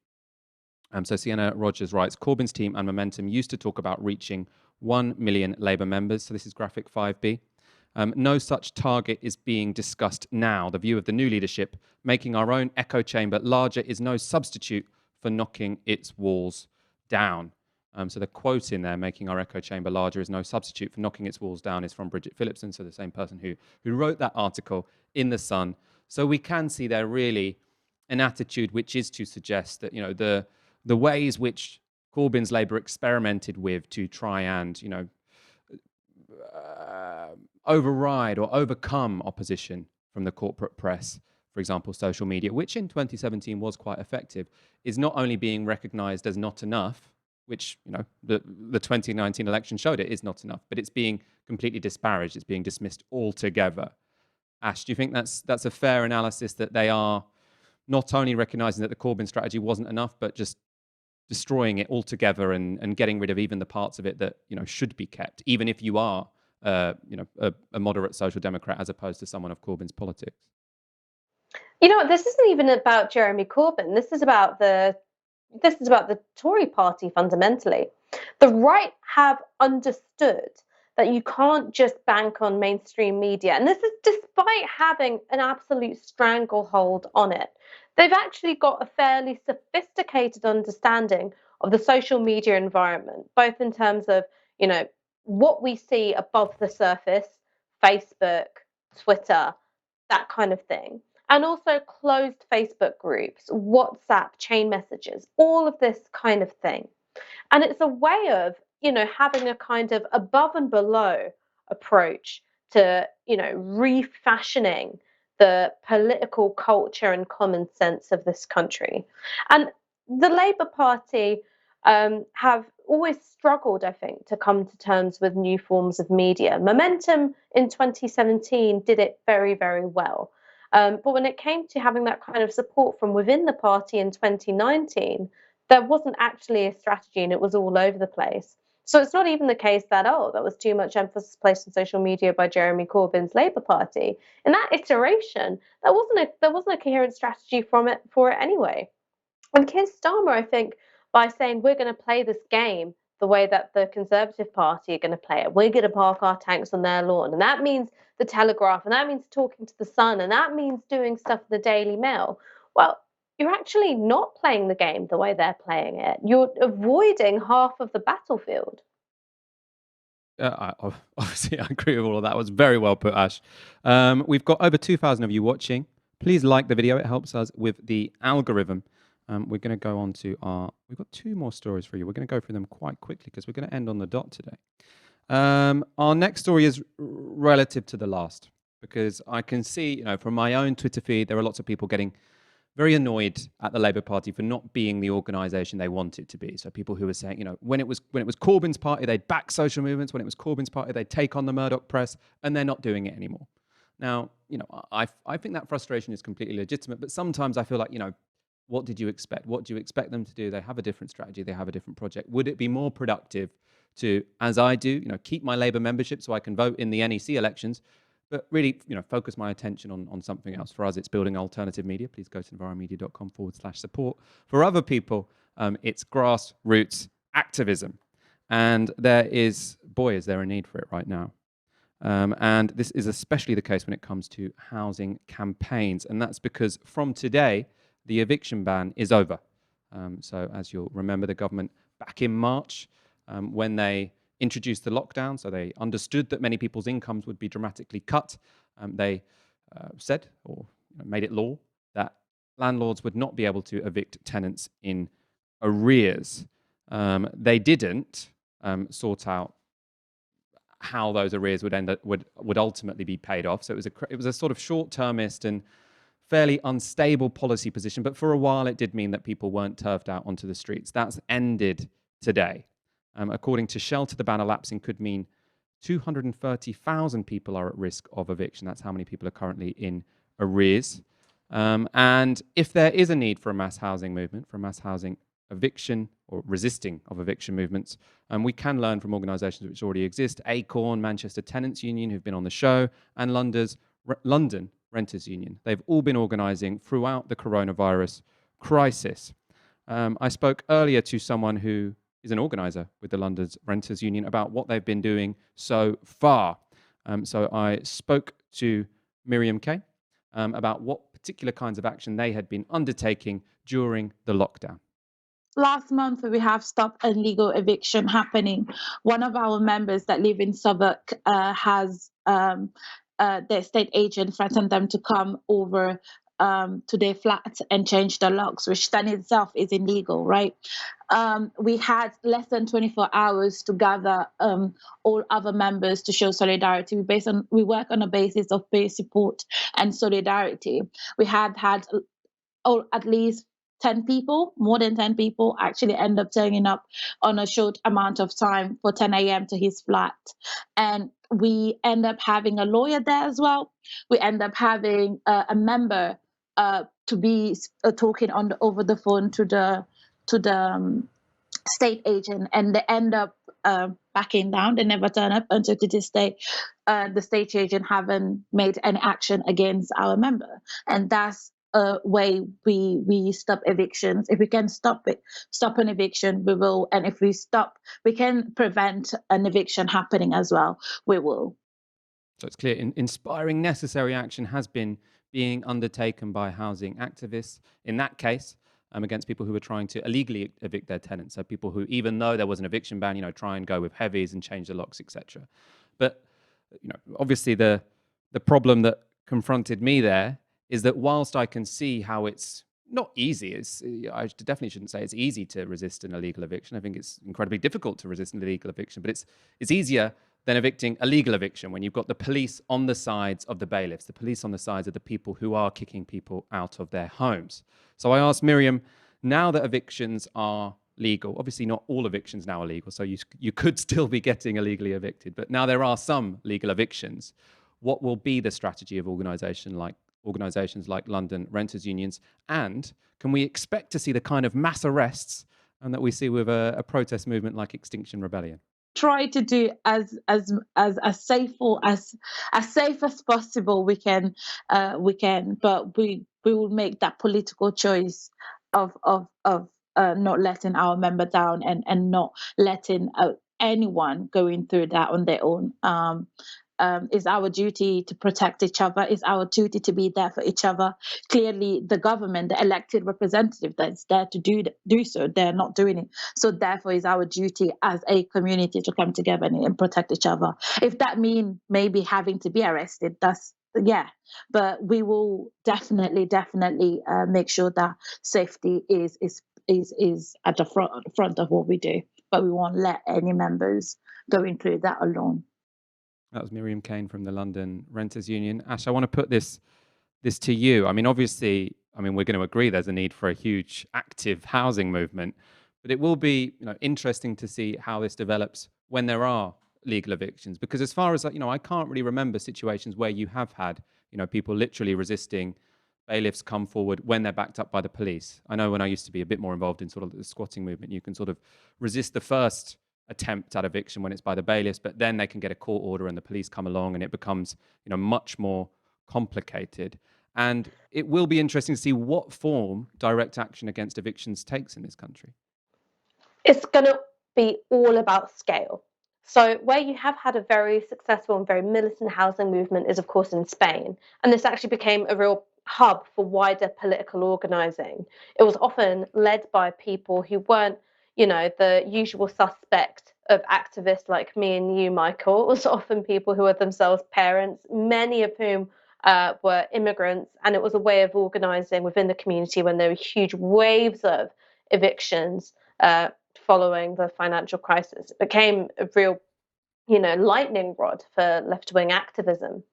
So Sienna Rogers writes, Corbyn's team and Momentum used to talk about reaching 1 million Labour members. So this is graphic 5B. No such target is being discussed now. The view of the new leadership, making our own echo chamber larger, is no substitute for knocking its walls down. So the quote in there, making our echo chamber larger, is no substitute for knocking its walls down, is from Bridget Phillipson, so the same person who wrote that article in The Sun. So we can see there really an attitude which is to suggest that, the ways which Corbyn's Labour experimented with to try and, override or overcome opposition from the corporate press, for example, social media, which in 2017 was quite effective, is not only being recognised as not enough, which the 2019 election showed it is not enough, but it's being completely disparaged, it's being dismissed altogether. Ash, do you think that's a fair analysis, that they are not only recognising that the Corbyn strategy wasn't enough, but just destroying it altogether and getting rid of even the parts of it that should be kept, even if you are a moderate social democrat as opposed to someone of Corbyn's politics? This isn't even about Jeremy Corbyn. This is about the Tory party fundamentally. The right have understood that you can't just bank on mainstream media, and this is despite having an absolute stranglehold on it. They've actually got a fairly sophisticated understanding of the social media environment, both in terms of what we see above the surface, Facebook, Twitter, that kind of thing, and also closed Facebook groups, WhatsApp, chain messages, all of this kind of thing. And it's a way of, having a kind of above and below approach to, refashioning the political culture and common sense of this country. And the Labour Party have always struggled, I think, to come to terms with new forms of media. Momentum in 2017 did it very, very well. But when it came to having that kind of support from within the party in 2019, there wasn't actually a strategy, and it was all over the place. So it's not even the case that, there was too much emphasis placed on social media by Jeremy Corbyn's Labour Party. In that iteration, there wasn't a coherent strategy for it anyway. And Keir Starmer, I think, by saying we're going to play this game the way that the Conservative Party are going to play it, we're going to park our tanks on their lawn, and that means the Telegraph, and that means talking to the Sun, and that means doing stuff in the Daily Mail. Well, you're actually not playing the game the way they're playing it. You're avoiding half of the battlefield. Obviously, I agree with all of that. It was very well put, Ash. We've got over 2,000 of you watching. Please like the video. It helps us with the algorithm. We're going to go on to we've got 2 more stories for you. We're going to go through them quite quickly because we're going to end on the dot today. Our next story is relative to the last, because I can see, from my own Twitter feed, there are lots of people getting very annoyed at the Labour Party for not being the organisation they wanted to be. So people who were saying, when it was Corbyn's party, they'd back social movements. When it was Corbyn's party, they'd take on the Murdoch press, and they're not doing it anymore. Now, I think that frustration is completely legitimate, but sometimes I feel like, what did you expect? What do you expect them to do? They have a different strategy. They have a different project. Would it be more productive to, as I do, keep my Labour membership so I can vote in the NEC elections, but really, focus my attention on something else? For us, it's building alternative media. Please go to novaramedia.com/support. For other people, it's grassroots activism. And is there a need for it right now? And this is especially the case when it comes to housing campaigns. And that's because from today, the eviction ban is over. So as you'll remember, the government back in March, when they introduced the lockdown, so they understood that many people's incomes would be dramatically cut. They said, or made it law, that landlords would not be able to evict tenants in arrears. They didn't sort out how those arrears would ultimately be paid off. So it was a sort of short-termist and fairly unstable policy position. But for a while, it did mean that people weren't turfed out onto the streets. That's ended today. According to Shelter, the ban elapsing could mean 230,000 people are at risk of eviction. That's how many people are currently in arrears. And if there is a need for a mass housing movement, for a mass housing eviction or resisting of eviction movements, we can learn from organisations which already exist: Acorn, Manchester Tenants Union, who've been on the show, and London Renters Union. They've all been organising throughout the coronavirus crisis. I spoke earlier to someone who is an organiser with the London Renters Union about what they've been doing so far. So I spoke to Miriam Kane about what particular kinds of action they had been undertaking during the lockdown. Last month, we have stopped illegal eviction happening. One of our members that live in Southwark has the estate agent threatened them to come over to their flat and change the locks, which then itself is illegal, right? We had less than 24 hours to gather all other members to show solidarity. We work on a basis of peer support and solidarity. We had at least 10 people, more than 10 people, actually end up turning up on a short amount of time for 10 a.m. to his flat. And we end up having a lawyer there as well. We end up having a member to be talking over the phone to the state agent, and they end up backing down. They never turn up until to this day. The state agent haven't made any action against our member, and that's a way we stop evictions. If we can stop an eviction, we will. And if we can prevent an eviction happening as well, we will. So it's clear inspiring necessary action has been being undertaken by housing activists, in that case, against people who are trying to illegally evict their tenants. So people who, even though there was an eviction ban, try and go with heavies and change the locks, etc. But obviously the problem that confronted me there is that whilst I can see how it's not easy, I definitely shouldn't say it's easy to resist an illegal eviction. I think it's incredibly difficult to resist an illegal eviction, but it's easier than evicting a legal eviction when you've got the police on the sides of the bailiffs, the police on the sides of the people who are kicking people out of their homes. So I asked Miriam, now that evictions are legal, obviously not all evictions now are legal, so you could still be getting illegally evicted, but now there are some legal evictions. What will be the strategy of organisations like London Renters Unions, and can we expect to see the kind of mass arrests that we see with a protest movement like Extinction Rebellion? Try to do as safe as possible we can, but we will make that political choice of not letting our member down and not letting anyone going through that on their own. It's our duty to protect each other. It's our duty to be there for each other. Clearly, the government, the elected representative that's there to do so, they're not doing it. So therefore, it's our duty as a community to come together and protect each other. If that means maybe having to be arrested, but we will definitely make sure that safety is at the front of what we do. But we won't let any members going through that alone. That was Miriam Kane from the London Renters Union. Ash, I want to put this to you. I mean, obviously, I mean, we're going to agree there's a need for a huge active housing movement, but it will be, interesting to see how this develops when there are legal evictions. Because as far as, I can't really remember situations where you have had, people literally resisting bailiffs come forward when they're backed up by the police. I know when I used to be a bit more involved in sort of the squatting movement, you can sort of resist the first attempt at eviction when it's by the bailiffs, but then they can get a court order and the police come along and it becomes, much more complicated. And it will be interesting to see what form direct action against evictions takes in this country. It's going to be all about scale. So where you have had a very successful and very militant housing movement is, of course, in Spain. And this actually became a real hub for wider political organising. It was often led by people who weren't, the usual suspect of activists like me and you, Michael. It was often people who were themselves parents, many of whom were immigrants. And it was a way of organising within the community when there were huge waves of evictions following the financial crisis. It became a real, lightning rod for left-wing activism.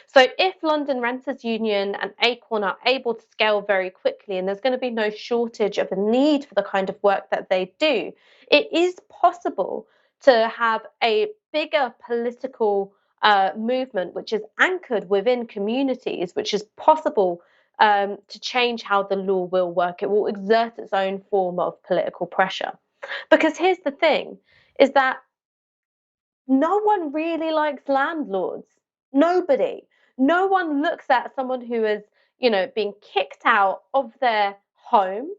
So if London Renters Union and Acorn are able to scale very quickly, and there's going to be no shortage of a need for the kind of work that they do, it is possible to have a bigger political movement which is anchored within communities, which is possible to change how the law will work. It will exert its own form of political pressure. Because here's the thing, is that no one really likes landlords. Nobody. No one looks at someone who is, being kicked out of their home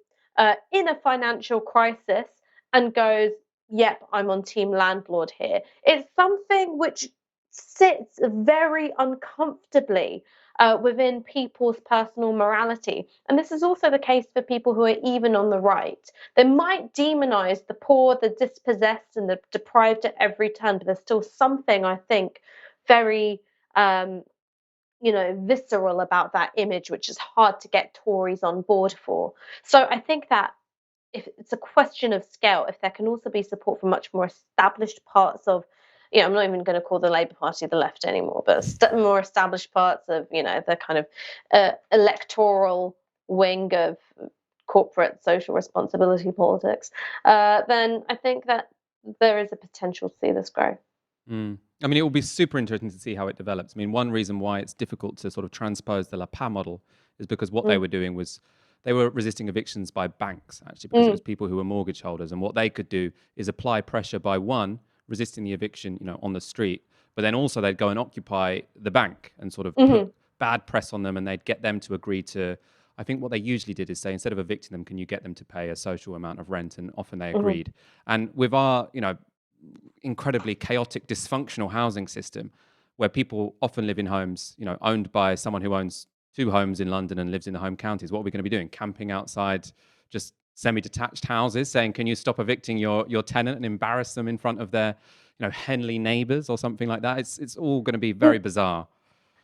in a financial crisis and goes, yep, I'm on team landlord here. It's something which sits very uncomfortably within people's personal morality. And this is also the case for people who are even on the right. They might demonize the poor, the dispossessed, and the deprived at every turn, but there's still something, I think, very, visceral about that image, which is hard to get Tories on board for. So I think that if it's a question of scale, if there can also be support from much more established parts of, I'm not even going to call the Labour Party the left anymore, but more established parts of, the kind of electoral wing of corporate social responsibility politics, then I think that there is a potential to see this grow. I mean, it will be super interesting to see how it develops. I mean, one reason why it's difficult to sort of transpose the La PA model is because what they were doing was they were resisting evictions by banks, actually, because it was people who were mortgage holders. And what they could do is apply pressure by, one, resisting the eviction, on the street, but then also they'd go and occupy the bank and sort of put bad press on them, and they'd get them to agree to, I think what they usually did is say, instead of evicting them, can you get them to pay a social amount of rent? And often they agreed. And with our, incredibly chaotic, dysfunctional housing system, where people often live in homes, owned by someone who owns 2 homes in London and lives in the home counties, what are we going to be doing? Camping outside just semi-detached houses, saying, can you stop evicting your tenant, and embarrass them in front of their, Henley neighbours or something like that? It's all going to be very bizarre.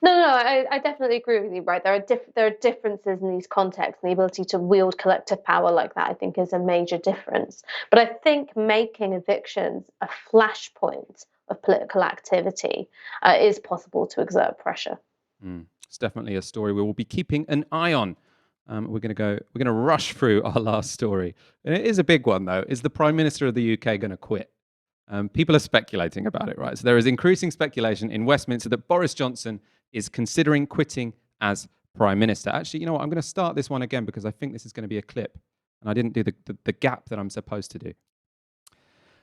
No, I definitely agree with you, right? There are differences in these contexts, and the ability to wield collective power like that, I think, is a major difference. But I think making evictions a flashpoint of political activity is possible to exert pressure. It's definitely a story we will be keeping an eye on. We're going to rush through our last story. And it is a big one, though. Is the Prime Minister of the UK going to quit? People are speculating about it, right? So there is increasing speculation in Westminster that Boris Johnson is considering quitting as Prime Minister. Actually, you know what? I'm going to start this one again because I think this is going to be a clip. And I didn't do the gap that I'm supposed to do.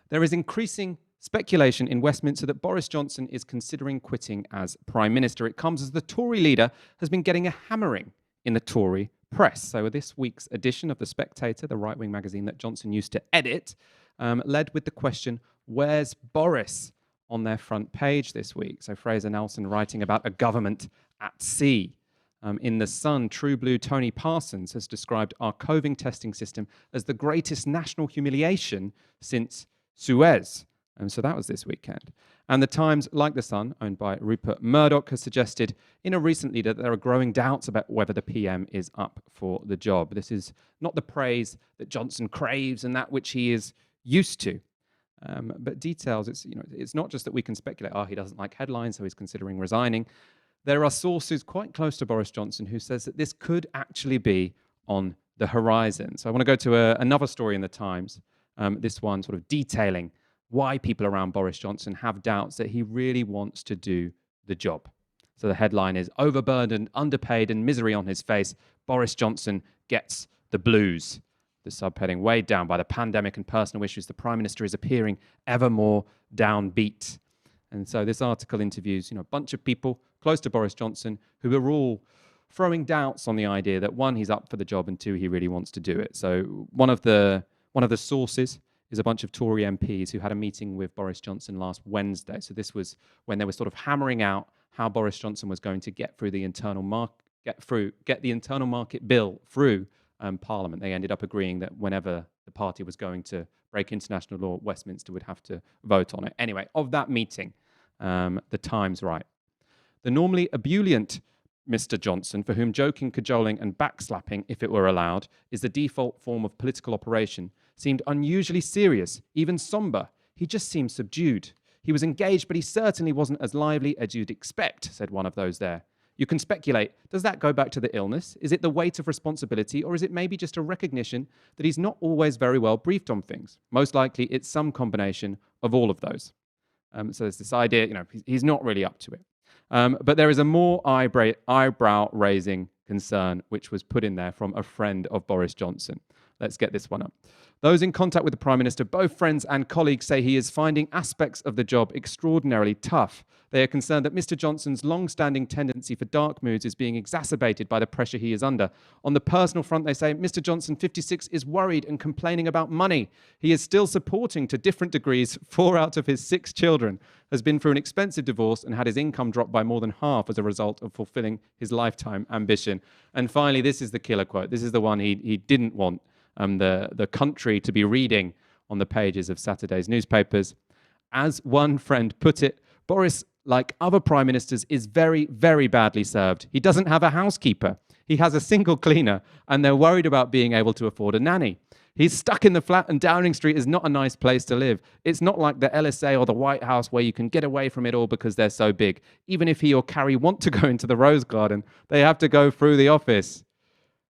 There is increasing speculation in Westminster that Boris Johnson is considering quitting as Prime Minister. It comes as the Tory leader has been getting a hammering in the Tory press. So this week's edition of The Spectator, the right-wing magazine that Johnson used to edit, led with the question, where's Boris? On their front page this week. So Fraser Nelson writing about a government at sea. In The Sun, True Blue Tony Parsons has described our coving testing system as the greatest national humiliation since Suez. And so that was this weekend. And The Times, like The Sun, owned by Rupert Murdoch, has suggested in a recent leader that there are growing doubts about whether the PM is up for the job. This is not the praise that Johnson craves and that which he is used to. But details, it's not just that we can speculate, he doesn't like headlines, so he's considering resigning. There are sources quite close to Boris Johnson who says that this could actually be on the horizon. So I want to go to another story in the Times, this one sort of detailing why people around Boris Johnson have doubts that he really wants to do the job. So the headline is "Overburdened, Underpaid and Misery on His Face, Boris Johnson Gets the Blues." The subheading, "Weighed down by the pandemic and personal issues, the Prime Minister is appearing ever more downbeat." And so this article interviews, a bunch of people close to Boris Johnson who are all throwing doubts on the idea that, one, he's up for the job, and two, he really wants to do it. So one of the sources is a bunch of Tory MPs who had a meeting with Boris Johnson last Wednesday. So this was when they were sort of hammering out how Boris Johnson was going to get the internal market bill through Parliament. They ended up agreeing that whenever the party was going to break international law, Westminster would have to vote on it. Anyway, of that meeting, the Times write, "The normally ebullient Mr. Johnson, for whom joking, cajoling and backslapping, if it were allowed, is the default form of political operation, seemed unusually serious, even sombre. He just seemed subdued. He was engaged, but he certainly wasn't as lively as you'd expect," said one of those there. "You can speculate. Does that go back to the illness? Is it the weight of responsibility, or is it maybe just a recognition that he's not always very well briefed on things? Most likely it's some combination of all of those." So there's this idea, he's not really up to it. But there is a more eyebrow-raising concern which was put in there from a friend of Boris Johnson. Let's get this one up. "Those in contact with the Prime Minister, both friends and colleagues, say he is finding aspects of the job extraordinarily tough. They are concerned that Mr. Johnson's long-standing tendency for dark moods is being exacerbated by the pressure he is under. On the personal front, they say, Mr. Johnson, 56, is worried and complaining about money. He is still supporting, to different degrees, 4 out of his 6 children, has been through an expensive divorce and had his income drop by more than half as a result of fulfilling his lifetime ambition." And finally, this is the killer quote. This is the one he didn't want the country to be reading on the pages of Saturday's newspapers. "As one friend put it, Boris, like other prime ministers, is very, very badly served. He doesn't have a housekeeper. He has a single cleaner, and they're worried about being able to afford a nanny. He's stuck in the flat, and Downing Street is not a nice place to live. It's not like the LSA or the White House where you can get away from it all because they're so big. Even if he or Carrie want to go into the Rose Garden, they have to go through the office."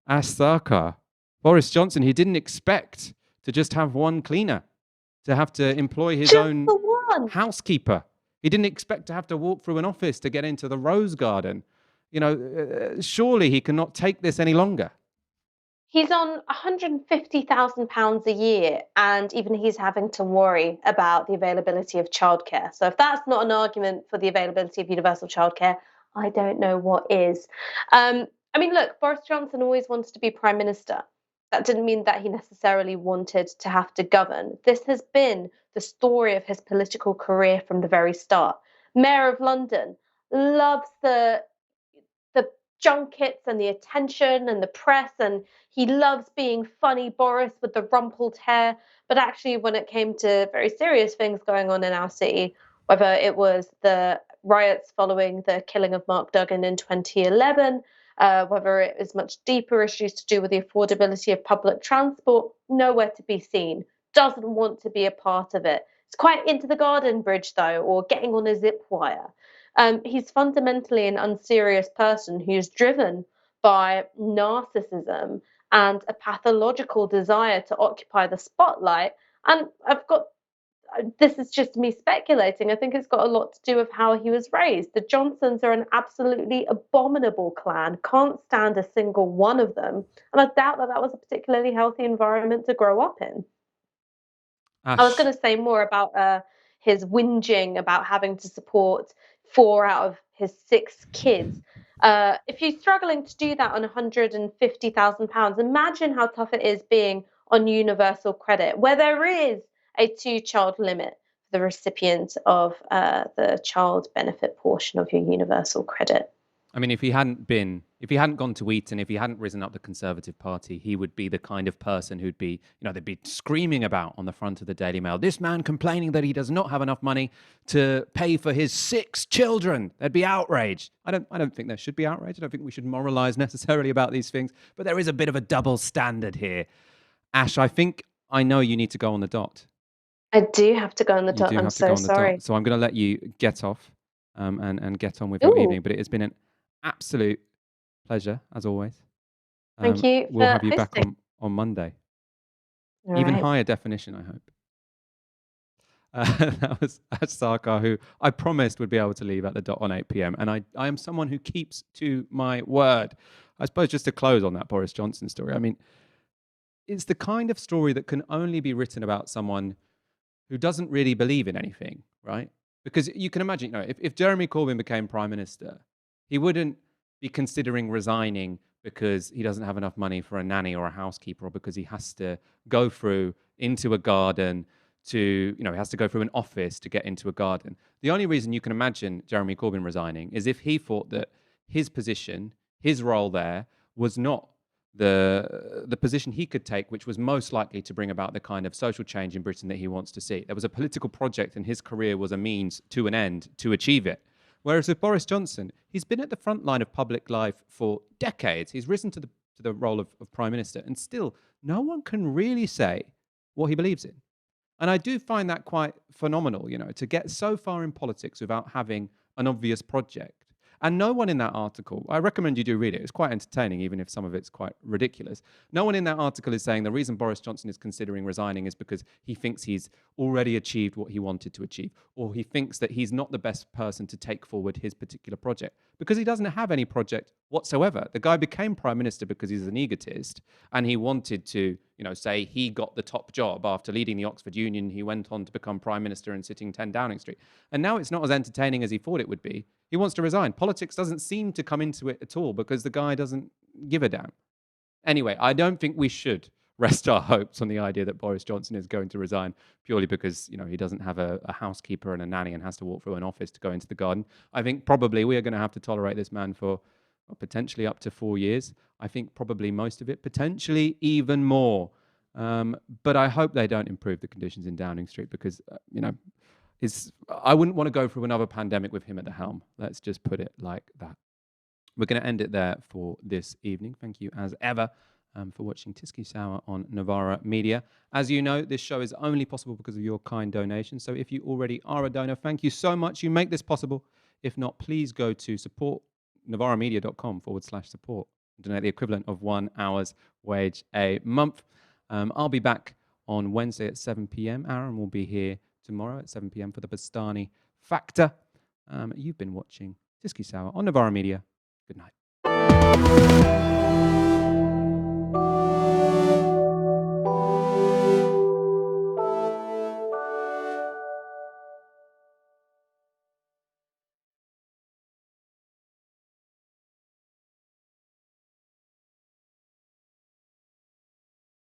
Ash Sarkar. Boris Johnson, he didn't expect to just have one cleaner, to have to employ his own housekeeper. He didn't expect to have to walk through an office to get into the Rose Garden. Surely he cannot take this any longer. He's on £150,000 a year, and even he's having to worry about the availability of childcare. So if that's not an argument for the availability of universal childcare, I don't know what is. Look, Boris Johnson always wanted to be Prime Minister. That didn't mean that he necessarily wanted to have to govern. This has been the story of his political career from the very start. Mayor of London, loves the junkets and the attention and the press, and he loves being funny Boris with the rumpled hair. But actually, when it came to very serious things going on in our city, whether it was the riots following the killing of Mark Duggan in 2011, whether it was much deeper issues to do with the affordability of public transport, nowhere to be seen, doesn't want to be a part of it. It's quite into the garden bridge, though, or getting on a zip wire. He's fundamentally an unserious person who's driven by narcissism and a pathological desire to occupy the spotlight. And this is just me speculating. I think it's got a lot to do with how he was raised. The Johnsons are an absolutely abominable clan. Can't stand a single one of them. And I doubt that was a particularly healthy environment to grow up in. Ash. I was going to say more about his whinging about having to support 4 out of his 6 kids. If you're struggling to do that on £150,000, imagine how tough it is being on universal credit, where there is a 2-child limit for the recipient of the child benefit portion of your universal credit. I mean, if he hadn't gone to Eton, if he hadn't risen up the Conservative Party, he would be the kind of person who'd be, they'd be screaming about on the front of the Daily Mail, this man complaining that he does not have enough money to pay for his 6 children. They'd be outraged. I don't think there should be outrage. I don't think we should moralize necessarily about these things, but there is a bit of a double standard here. Ash, I think I know you need to go on the dot. I do have to go on the dot. I'm so sorry. So I'm going to let you get off and get on with your evening, but it has been an absolute pleasure, as always. Thank you We'll for have you back hosting. on Monday. All Even right. higher definition, I hope. That was Sarkar, who I promised would be able to leave at the dot on 8 p.m. And I am someone who keeps to my word. I suppose just to close on that Boris Johnson story, I mean, it's the kind of story that can only be written about someone who doesn't really believe in anything, right? Because you can imagine, if Jeremy Corbyn became prime minister, he wouldn't be considering resigning because he doesn't have enough money for a nanny or a housekeeper, or because he has to go through into a garden to, he has to go through an office to get into a garden. The only reason you can imagine Jeremy Corbyn resigning is if he thought that his position, his role there, was not the position he could take, which was most likely to bring about the kind of social change in Britain that he wants to see. There was a political project, and his career was a means to an end to achieve it. Whereas with Boris Johnson, he's been at the front line of public life for decades. He's risen to the role of prime minister, and still no one can really say what he believes in. And I do find that quite phenomenal, to get so far in politics without having an obvious project. And no one in that article, I recommend you do read it. It's quite entertaining, even if some of it's quite ridiculous. No one in that article is saying the reason Boris Johnson is considering resigning is because he thinks he's already achieved what he wanted to achieve, or he thinks that he's not the best person to take forward his particular project, because he doesn't have any project whatsoever. The guy became prime minister because he's an egotist, and he wanted to, say he got the top job after leading the Oxford Union. He went on to become prime minister and sitting 10 Downing Street. And now it's not as entertaining as he thought it would be. He wants to resign. Politics doesn't seem to come into it at all because the guy doesn't give a damn. Anyway, I don't think we should rest our hopes on the idea that Boris Johnson is going to resign purely because, he doesn't have a housekeeper and a nanny and has to walk through an office to go into the garden. I think probably we are going to have to tolerate this man for potentially up to 4 years. I think probably most of it, potentially even more. But I hope they don't improve the conditions in Downing Street because, I wouldn't want to go through another pandemic with him at the helm. Let's just put it like that. We're going to end it there for this evening. Thank you, as ever, for watching Tysky Sour on Novara Media. As you know, this show is only possible because of your kind donations. So if you already are a donor, thank you so much. You make this possible. If not, please go to support.novaramedia.com/support. Donate the equivalent of 1 hour's wage a month. I'll be back on Wednesday at 7 p.m. Aaron will be here tomorrow at 7 p.m. for the Bastani Factor. You've been watching Tysky Sour on Novara Media. Good night.